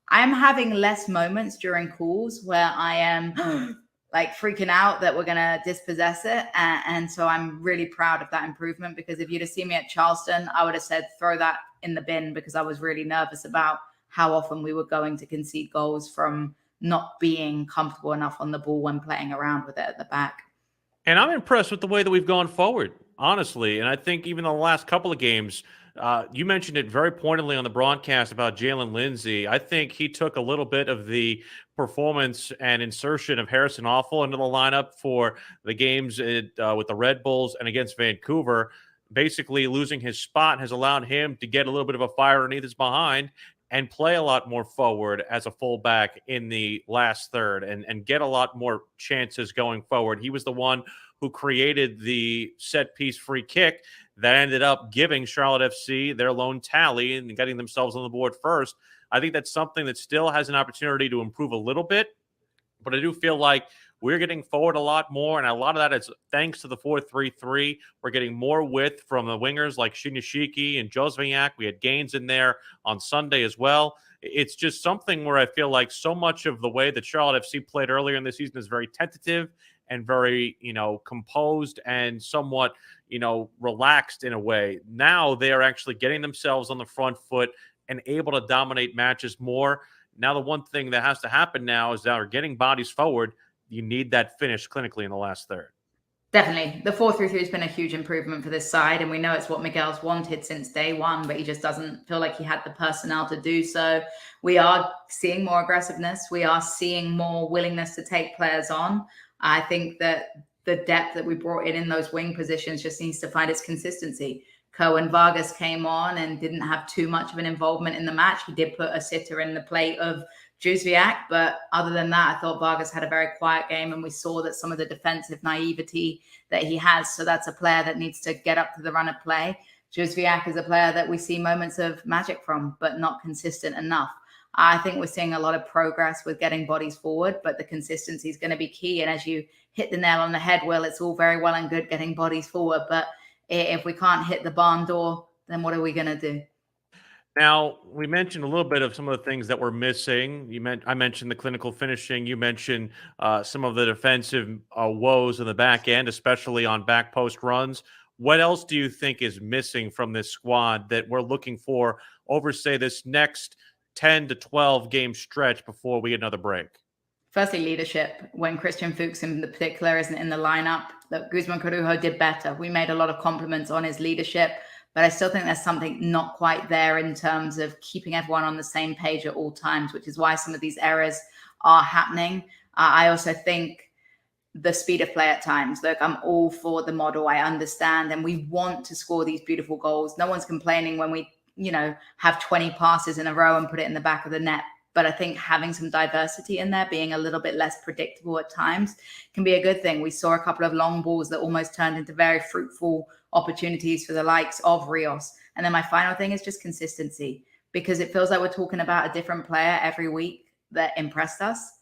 I'm having less moments during calls where I am like freaking out that we're going to dispossess it. And so I'm really proud of that improvement, because if you'd have seen me at Charleston, I would have said, throw that in the bin, because I was really nervous about how often we were going to concede goals from not being comfortable enough on the ball when playing around with it at the back. And I'm impressed with the way that we've gone forward, honestly. And I think even the last couple of games, you mentioned it very pointedly on the broadcast about Jalen Lindsey. I think he took a little bit of the performance and insertion of Harrison Awful into the lineup for the games with the Red Bulls and against Vancouver. Basically, losing his spot has allowed him to get a little bit of a fire underneath his behind and play a lot more forward as a fullback in the last third and get a lot more chances going forward. He was the one who created the set piece free kick that ended up giving Charlotte FC their lone tally and getting themselves on the board first. I think that's something that still has an opportunity to improve a little bit, but I do feel like we're getting forward a lot more, and a lot of that is thanks to the 4-3-3. We're getting more width from the wingers like Shinyashiki and Josviak. We had Gaines in there on Sunday as well. It's just something where I feel like so much of the way that Charlotte FC played earlier in the season is very tentative and very, composed and somewhat, relaxed in a way. Now they are actually getting themselves on the front foot and able to dominate matches more. Now, the one thing that has to happen now is that we're getting bodies forward. You need that finish clinically in the last third. Definitely. The 4-3-3 has been a huge improvement for this side, and we know it's what Miguel's wanted since day one, but he just doesn't feel like he had the personnel to do so. We are seeing more aggressiveness. We are seeing more willingness to take players on. I think that the depth that we brought in those wing positions just needs to find its consistency. Cohen Vargas came on and didn't have too much of an involvement in the match. He did put a sitter in the plate of Juzviak, but other than that, I thought Vargas had a very quiet game, and we saw that some of the defensive naivety that he has. So that's a player that needs to get up to the run of play. Juzviak is a player that we see moments of magic from, but not consistent enough. I think we're seeing a lot of progress with getting bodies forward, but the consistency is going to be key. And as you hit the nail on the head, Will, it's all very well and good getting bodies forward, but if we can't hit the barn door, then what are we going to do? Now, we mentioned a little bit of some of the things that we're missing. I mentioned the clinical finishing. You mentioned some of the defensive woes in the back end, especially on back post runs. What else do you think is missing from this squad that we're looking for over, say, this next 10 to 12 game stretch before we get another break? Firstly, leadership. When Christian Fuchs in particular isn't in the lineup, that Guzman Corujo did better. We made a lot of compliments on his leadership, but I still think there's something not quite there in terms of keeping everyone on the same page at all times, which is why some of these errors are happening. I also think the speed of play at times. Look, I'm all for the model. I understand, and we want to score these beautiful goals. No one's complaining when we, have 20 passes in a row and put it in the back of the net. But I think having some diversity in there, being a little bit less predictable at times, can be a good thing. We saw a couple of long balls that almost turned into very fruitful opportunities for the likes of Rios. And then my final thing is just consistency, because it feels like we're talking about a different player every week that impressed us.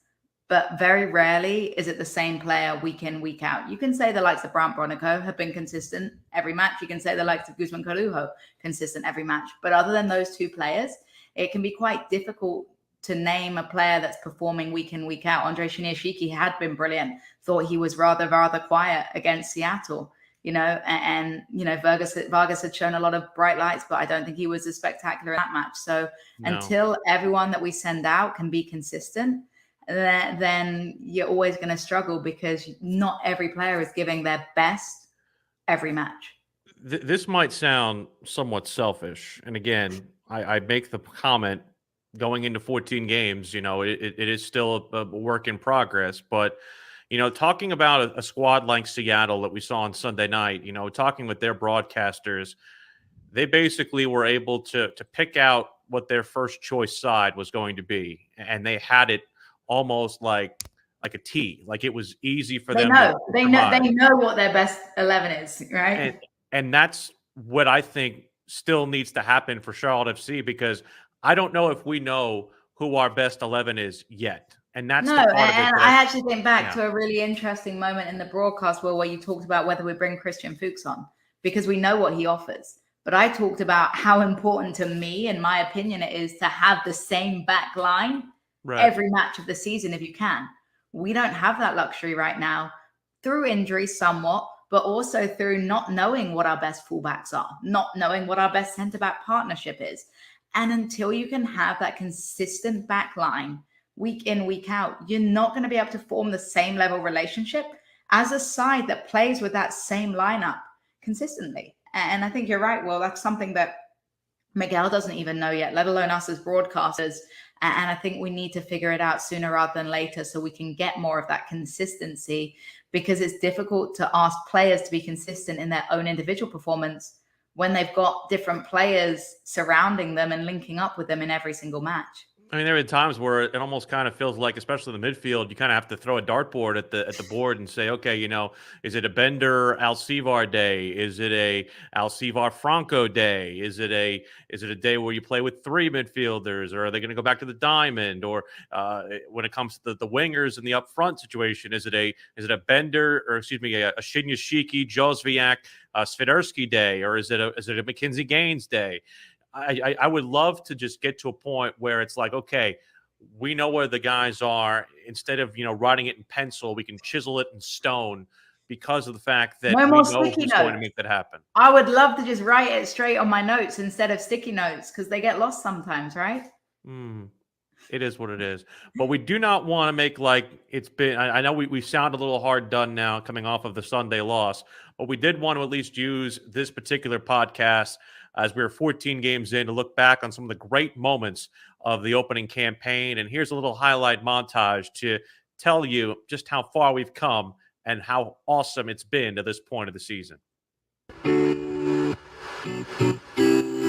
But very rarely is it the same player week in, week out. You can say the likes of Brandt Bronico have been consistent every match. You can say the likes of Guzman Corujo consistent every match. But other than those two players, it can be quite difficult to name a player that's performing week in, week out. Andre Shinyashiki had been brilliant. Thought he was rather quiet against Seattle, and Vargas had shown a lot of bright lights, but I don't think he was as spectacular in that match. So until everyone that we send out can be consistent, then you're always going to struggle, because not every player is giving their best every match. This might sound somewhat selfish. And again, I make the comment, going into 14 games, it is still a work in progress. But, talking about a squad like Seattle that we saw on Sunday night, talking with their broadcasters, they basically were able to pick out what their first choice side was going to be. And they had it almost like a T, like it was easy for them. They know what their best 11 is, right? And that's what I think still needs to happen for Charlotte FC, because I don't know if we know who our best 11 is yet. And that's the part of it. And I actually think back to a really interesting moment in the broadcast where you talked about whether we bring Christian Fuchs on, because we know what he offers. But I talked about how important to me, in my opinion, it is to have the same back line every match of the season if you can. We don't have that luxury right now, through injury somewhat, but also through not knowing what our best fullbacks are, not knowing what our best centre-back partnership is. And until you can have that consistent back line week in, week out, you're not going to be able to form the same level relationship as a side that plays with that same lineup consistently. And I think you're right. Well, that's something that Miguel doesn't even know yet, let alone us as broadcasters. And I think we need to figure it out sooner rather than later so we can get more of that consistency, because it's difficult to ask players to be consistent in their own individual performance when they've got different players surrounding them and linking up with them in every single match. I mean, there are times where it almost kind of feels like, especially in the midfield, you kind of have to throw a dartboard at the board and say, okay, is it a Bender Alcivar day? Is it a Alcivar Franco day? Is it a day where you play with three midfielders, or are they going to go back to the diamond? Or when it comes to the wingers and the up front situation, is it a Bender, or excuse me, a Shinyashiki, Jozwiak, Swiderski day, or is it a Mackenzie Gaines day? I would love to just get to a point where it's like, okay, we know where the guys are. Instead of, writing it in pencil, we can chisel it in stone, because of the fact that we know who's going to make that happen. I would love to just write it straight on my notes instead of sticky notes, because they get lost sometimes, right? It is what it is. But we do not want to make like it's been. I know we sound a little hard done now coming off of the Sunday loss, but we did want to at least use this particular podcast as we were 14 games in to look back on some of the great moments of the opening campaign. And here's a little highlight montage to tell you just how far we've come and how awesome it's been to this point of the season.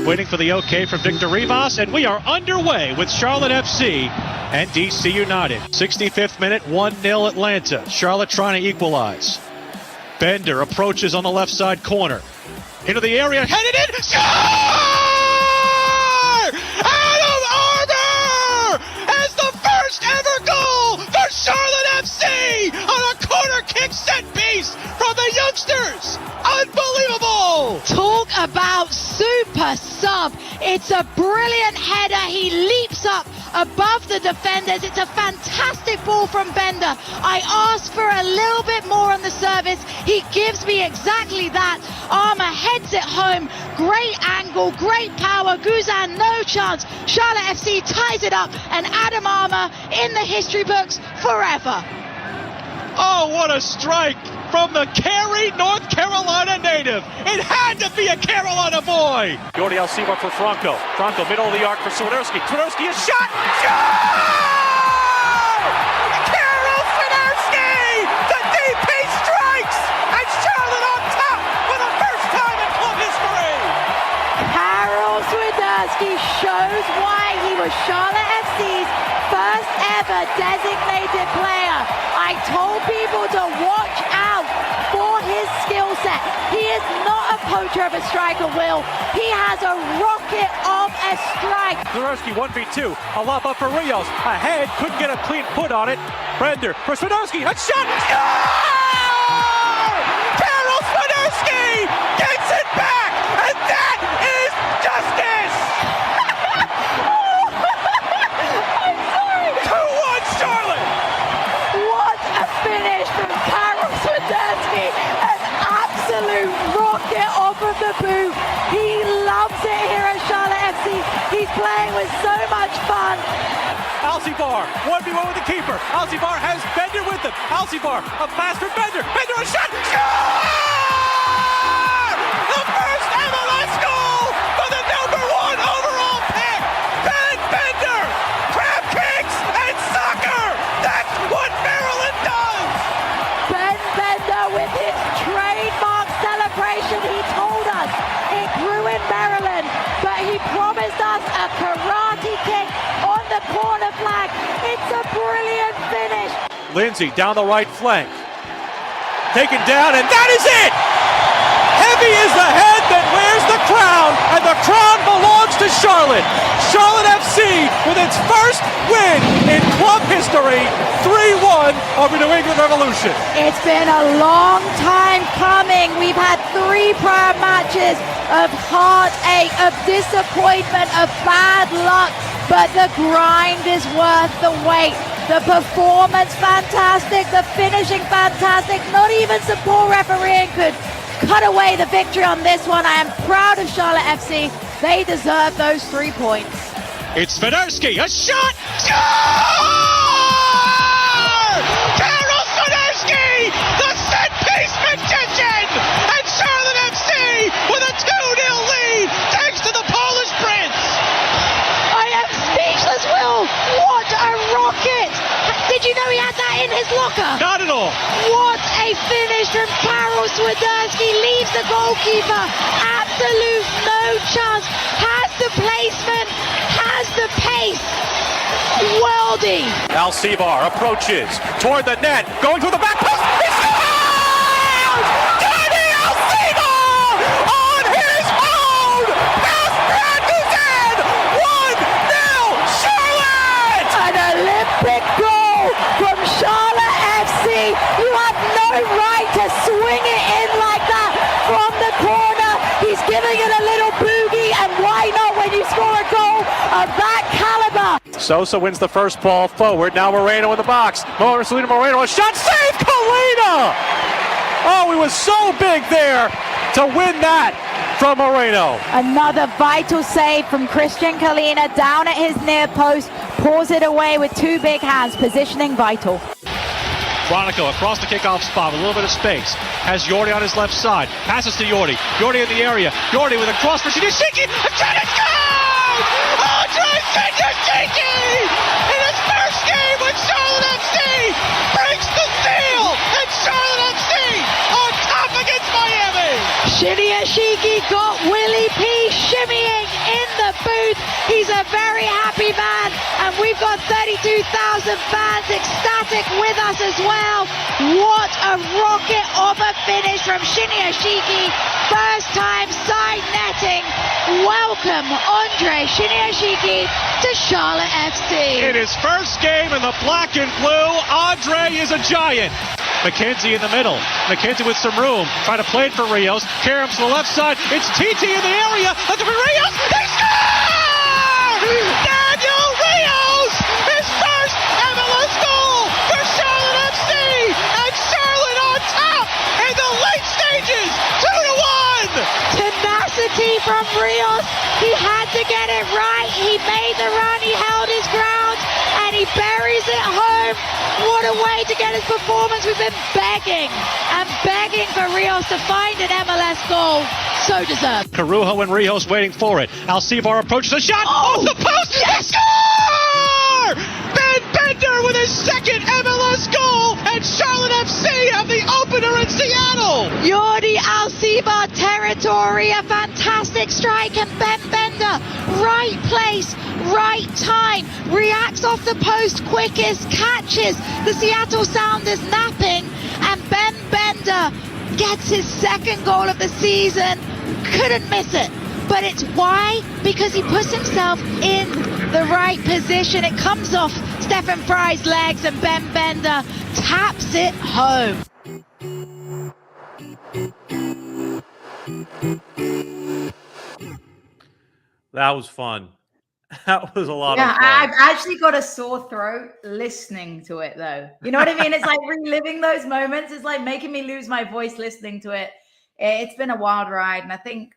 Waiting for the okay from Victor Rivas, and we are underway with Charlotte FC and DC United. 65th minute, 1-0 Atlanta. Charlotte trying to equalize. Bender approaches on the left side corner. Into the area, headed in, score! Adam Armour has the first ever goal for Charlotte FC on a corner kick set piece from the youngsters. Unbelievable! Talk about super sub. It's a brilliant header. He leaps up above the defenders. It's a fantastic ball from Bender. I asked for a little bit more on the service. He gives me exactly that. Armour heads it home. Great angle, great power. Guzan, no chance. Charlotte FC ties it up, and Adam Armour in the history books forever. Oh, what a strike from the Cary, North Carolina native. It had to be a Carolina boy. Jordi Alcivar for Franco. Franco, middle of the arc for Swiderski. Swiderski is shot. Goal! Karol Swiderski! The DP strikes! And Charlotte on top for the first time in club history! Karol Swiderski shows why he was Charlotte FC's first ever designated player. I told people to watch out for his skill set. He is not a poacher of a striker, Will. He has a rocket of a strike. Swiderski 1v2. A lob up for Rios. Ahead, couldn't get a clean foot on it. Bender for Swiderski. A shot! Score! Karol Swiderski gets it back, and that is justice! I'm sorry. 2-1 Charlotte! What a finish from Karol Swiderski. An absolute rocket off of the boot. He loves it here at Charlotte FC. He's playing with so much fun. Alcivar, 1v1 with the keeper. Alcivar has Bender with him. Alcivar, a pass for Bender. Bender, a shot. Score! The first MLS goal for the #1 overall pick. Ben Bender, crab kicks and soccer. That's what Maryland does. Ben Bender with his trademark celebration. He told us it grew in Maryland, but he promised us a karate kick on the corner flag. It's a brilliant finish. Lindsay down the right flank. Taken down, and that is it! Heavy is the head that wears the crown, and the crown belongs to Charlotte. Charlotte FC with its first win in club history, 3-1 over New England Revolution. It's been a long time coming. We've had 3 prior matches of heartache, of disappointment, of bad luck, but the grind is worth the wait. The performance fantastic, the finishing fantastic. Not even some poor refereeing could cut away the victory on this one. I am proud of Charlotte FC. They deserve those 3 points. It's Swiderski, a shot! Score! Karol Swiderski, the Swiderski leaves the goalkeeper. Absolute no chance. Has the placement, has the pace. Worldy. Alcivar approaches toward the net, going through the back post. He scores! Dani Alcivar on his own! Past Brandusen! 1-0 Charlotte! An Olympic goal from Charlotte FC. You have no right to swing it in like that from the corner. He's giving it a little boogie, and why not when you score a goal of that caliber? Sosa wins the first ball forward. Now Moreno in the box. Marcelino Moreno, a shot, save Kalina! Oh, he was so big there to win that from Moreno. Another vital save from Christian Kalina down at his near post. Pulls it away with two big hands, positioning vital. Bronico across the kickoff spot with a little bit of space. Has Yordi on his left side. Passes to Yordi. Yordi in the area. Yordi with a cross for Shinyashiki. A shot is good! Andre Shinyashiki in his first game with Charlotte FC breaks the seal, and Charlotte FC on top against Miami. Shinyashiki got Willie P shimmying in the booth. He's a very happy man, and we've got 32,000 fans ecstatic with us as well. What a rocket of a finish from Shinyashiki. First time side netting. Welcome, Andre Shinyashiki, to Charlotte FC. In his first game in the black and blue, Andre is a giant. McKenzie in the middle. McKenzie with some room. Trying to play it for Rios. Karam's to the left side. It's TT in the area. That's for Rios. They score! Daniel Rios! His first MLS goal for Charlotte FC! And Charlotte on top in the late stages. 2-1! Tenacity from Rios. He had to get it right. He made the run. He held his ground. And he buries it home. What a way to get his performance. We've been begging and begging for Rios to find an MLS goal. So deserved. Carujo and Rios waiting for it. Alcivar approaches a shot off the post. Yes! They score! Ben Bender with his second MLS goal, and Charlotte FC have the opener in Seattle. Yordi Alcivar territory, a fantastic strike, and Ben Bender, right place, right time, reacts off the post quickest, catches the Seattle Sounders napping, and Ben Bender gets his second goal of the season. Couldn't miss it. But it's why? Because he puts himself in the right position. It comes off Stephen Fry's legs, and Ben Bender taps it home. That was fun. That was a lot Yeah, of fun. I've actually got a sore throat listening to it, though. You know what I mean? It's like reliving those moments. It's like making me lose my voice listening to it. It's been a wild ride, and I think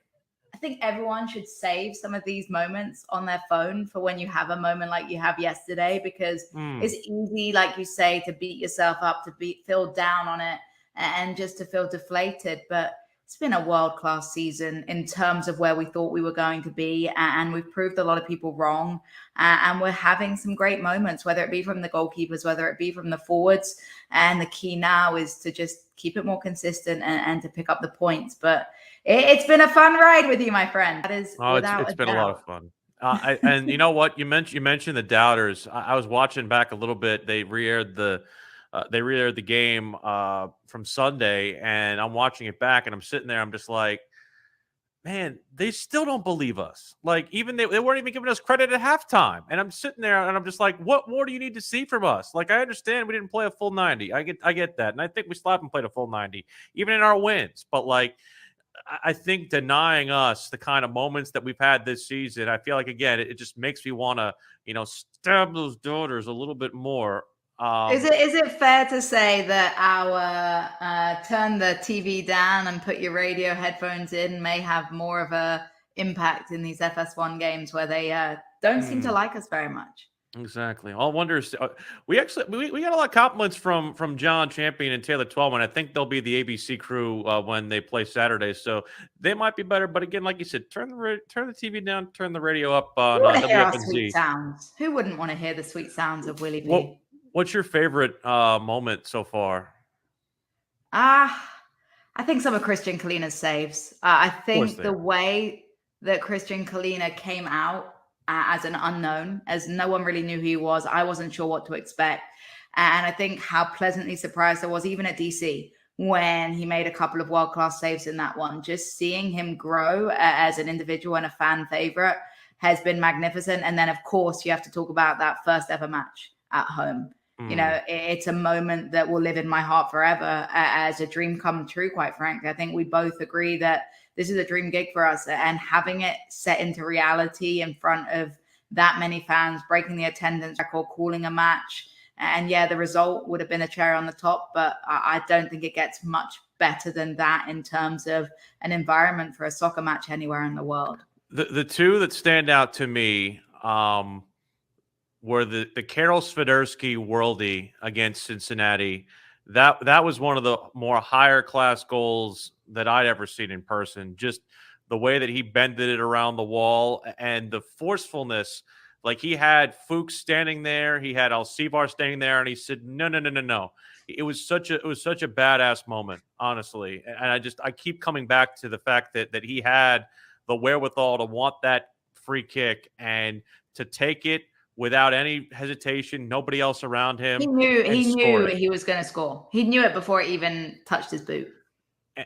everyone should save some of these moments on their phone for when you have a moment like you have yesterday, because it's easy, like you say, to beat yourself up, to feel down on it, and just to feel deflated. But it's been a world-class season in terms of where we thought we were going to be, and we've proved a lot of people wrong, and we're having some great moments, whether it be from the goalkeepers, whether it be from the forwards, and the key now is to just keep it more consistent and to pick up the points. But it's been a fun ride with you, my friend. That is, it's been a lot of fun. And you know what? You mentioned the doubters. I was watching back a little bit. They re-aired the game from Sunday, and I'm watching it back, and I'm sitting there. I'm just like, man, they still don't believe us. Like, even they weren't even giving us credit at halftime. And I'm sitting there, and I'm just like, what more do you need to see from us? Like, I understand we didn't play a full 90. I get that, and I think we still haven't played a full 90, even in our wins. But like, I think denying us the kind of moments that we've had this season, I feel like, again, it just makes me want to, stab those daughters a little bit more. Is it fair to say that our turn the TV down and put your radio headphones in may have more of a impact in these FS1 games where they don't seem to like us very much? Exactly. All wonders. We got a lot of compliments from John Champion and Taylor Twellman. I think they'll be the ABC crew when they play Saturday, so they might be better. But again, like you said, turn the TV down, turn the radio up on WFNZ. Sounds. Who wouldn't want to hear the sweet sounds of Willie P? What's your favorite moment so far? I think some of Christian Kalina's saves. I think they the are. way that Christian Kalina came out as an unknown, as no one really knew who he was, I wasn't sure what to expect. And I think how pleasantly surprised I was, even at DC, when he made a couple of world-class saves in that one. Just seeing him grow as an individual and a fan favorite has been magnificent. And then, of course, you have to talk about that first ever match at home. You know, it's a moment that will live in my heart forever as a dream come true, quite frankly. I think we both agree that this is a dream gig for us, and having it set into reality in front of that many fans, breaking the attendance record, calling a match. And yeah, the result would have been a cherry on the top, but I don't think it gets much better than that in terms of an environment for a soccer match anywhere in the world. The two that stand out to me were the Karol Swiderski worldie against Cincinnati. That was one of the more higher class goals that I'd ever seen in person. Just the way that he bended it around the wall and the forcefulness. Like, he had Fuchs standing there, he had Alcivar standing there, and he said, no. It was such a badass moment, honestly. And I keep coming back to the fact that he had the wherewithal to want that free kick and to take it without any hesitation, nobody else around him. He knew he was going to score. He knew it before it even touched his boot.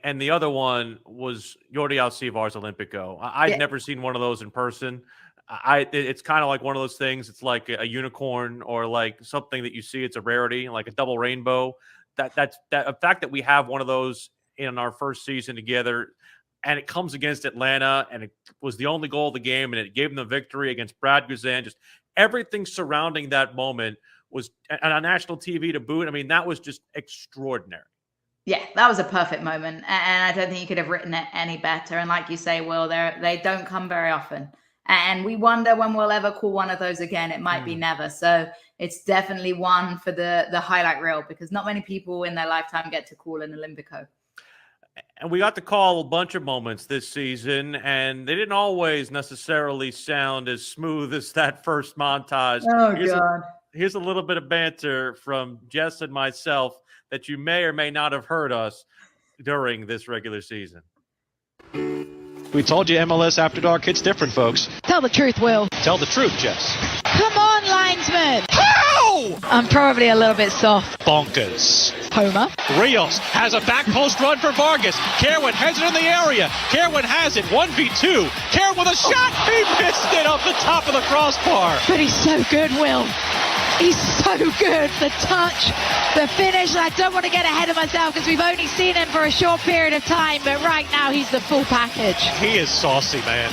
And the other one was Jordi Alcivar's Olympico. I'd never seen one of those in person. It's kind of like one of those things. It's like a unicorn or like something that you see. It's a rarity, like a double rainbow. That's the fact that we have one of those in our first season together, and it comes against Atlanta, and it was the only goal of the game, and it gave them the victory against Brad Guzan. Just everything surrounding that moment was, and on national TV to boot. I mean, that was just extraordinary. Yeah, that was a perfect moment, and I don't think you could have written it any better. And like you say, Will, they don't come very often, and we wonder when we'll ever call one of those again. It might be never. So it's definitely one for the highlight reel, because not many people in their lifetime get to call an Olympico. And we got to call a bunch of moments this season, and they didn't always necessarily sound as smooth as that first montage. Oh, Here's a little bit of banter from Jess and myself that you may or may not have heard us during this regular season. We told you MLS After Dark hits different, folks. Tell the truth, Will. Tell the truth, Jess. Come on, linesman. How? I'm probably a little bit soft. Bonkers. Homer. Rios has a back post run for Vargas. Kerwin has it in the area. Kerwin has it. 1v2. Kerwin with a shot. He missed it off the top of the crossbar. But he's so good, Will. He's so good. The touch, the finish. I don't want to get ahead of myself because we've only seen him for a short period of time, but right now he's the full package. He is saucy, man.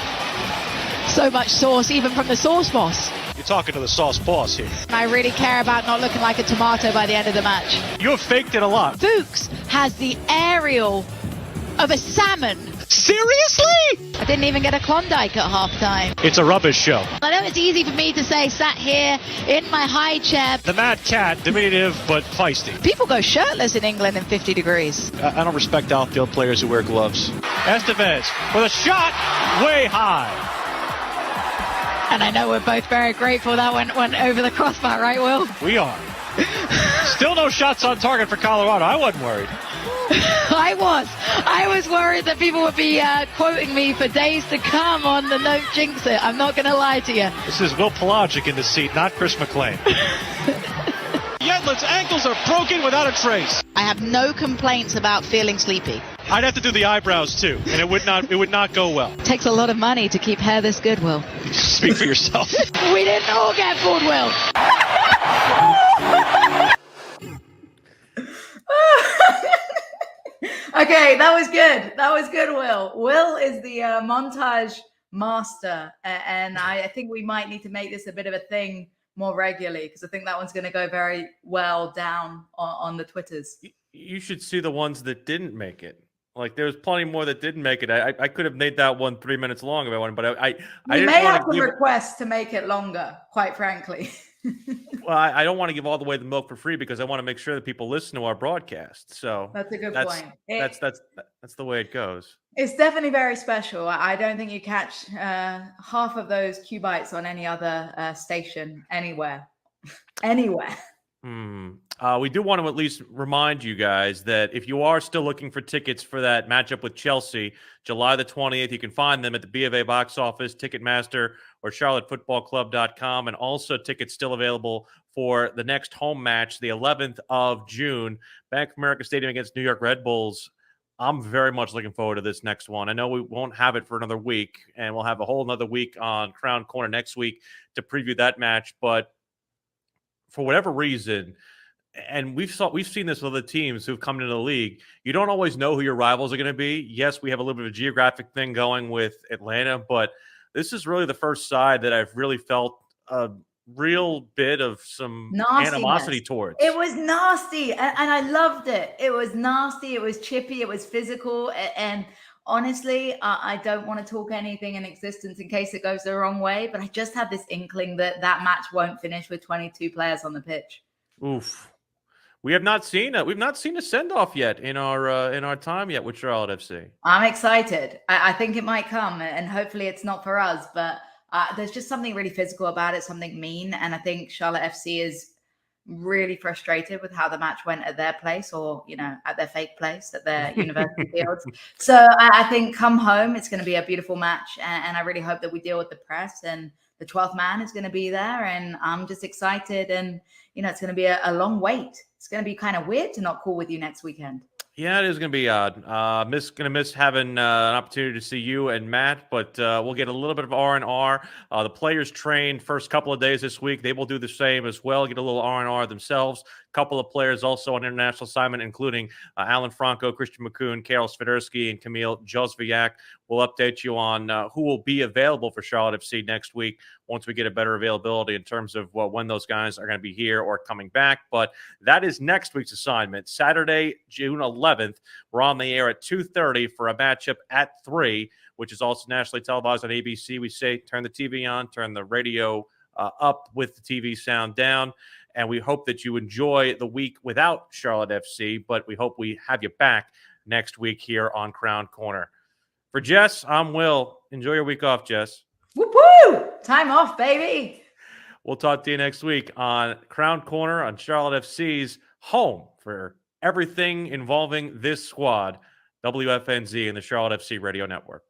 So much sauce, even from the sauce boss. You're talking to the sauce boss here. I really care about not looking like a tomato by the end of the match. You have faked it a lot. Fuchs has the aerial of a salmon. Seriously? I didn't even get a Klondike at halftime. It's a rubbish show. I know it's easy for me to say, sat here in my high chair. The Mad Cat, diminutive but feisty. People go shirtless in England in 50 degrees. I don't respect outfield players who wear gloves. Estevez with a shot way high. And I know we're both very grateful that went over the crossbar, right, Will? We are. Still no shots on target for Colorado. I wasn't worried. I was worried that people would be quoting me for days to come on the Don't Jinx It. I'm not going to lie to you. This is Will Pelagic in the seat, not Chris McLean. Yetlin's ankles are broken without a trace. I have no complaints about feeling sleepy. I'd have to do the eyebrows too, and it would not go well. It takes a lot of money to keep hair this good, Will. Speak for yourself. We didn't all get fooled, Will. Okay, that was good. That was good, Will. Will is the montage master, and I think we might need to make this a bit of a thing more regularly, because I think that one's going to go very well down on the Twitters. You should see the ones that didn't make it. Like, there's plenty more that didn't make it. I could have made that one 3 minutes long if I wanted, but I may have some requests to make it longer, quite frankly. Well, I don't want to give all the way the milk for free, because I want to make sure that people listen to our broadcast. So that's a good point. That's the way it goes. It's definitely very special. I don't think you catch half of those Q bites on any other station anywhere. We do want to at least remind you guys that if you are still looking for tickets for that matchup with Chelsea, July the 20th, you can find them at the B of A box office, Ticketmaster, or charlottefootballclub.com. And also tickets still available for the next home match, the 11th of June, Bank of America Stadium against New York Red Bulls. I'm very much looking forward to this next one. I know we won't have it for another week, and we'll have a whole another week on Crown Corner next week to preview that match. But for whatever reason, and we've seen this with other teams who've come into the league, you don't always know who your rivals are going to be. Yes, we have a little bit of a geographic thing going with Atlanta, but this is really the first side that I've really felt a real bit of some animosity towards. It was nasty, and I loved it. It was nasty, it was chippy, it was physical, and honestly, I don't want to talk anything in existence in case it goes the wrong way, but I just have this inkling that match won't finish with 22 players on the pitch. Oof. We've not seen a send-off yet in our time yet with Charlotte FC. I'm excited. I think it might come, and hopefully it's not for us, but there's just something really physical about it, something mean. And I think Charlotte FC is really frustrated with how the match went at their place, or, at their fake place, at their university fields. So I think come home, it's going to be a beautiful match. And I really hope that we deal with the press, and the 12th man is going to be there. And I'm just excited. And, it's going to be a long wait. It's going to be kind of weird to not call with you next weekend. Yeah, it is going to be odd. Gonna miss having an opportunity to see you and Matt, but we'll get a little bit of R&R. The players trained first couple of days this week. They will do the same as well, get a little R&R themselves. A couple of players also on international assignment, including Alan Franco, Christian McCoon, Karol Swiderski, and Kamil Jozwiak. We'll update you on who will be available for Charlotte FC next week once we get a better availability in terms of when those guys are going to be here or coming back. But that is next week's assignment. Saturday, June 11th, we're on the air at 2:30 for a matchup at 3, which is also nationally televised on ABC. We say turn the TV on, turn the radio up with the TV sound down. And we hope that you enjoy the week without Charlotte FC, but we hope we have you back next week here on Crown Corner. For Jess, I'm Will. Enjoy your week off, Jess. Woo-hoo! Time off, baby. We'll talk to you next week on Crown Corner on Charlotte FC's home for everything involving this squad, WFNZ and the Charlotte FC Radio Network.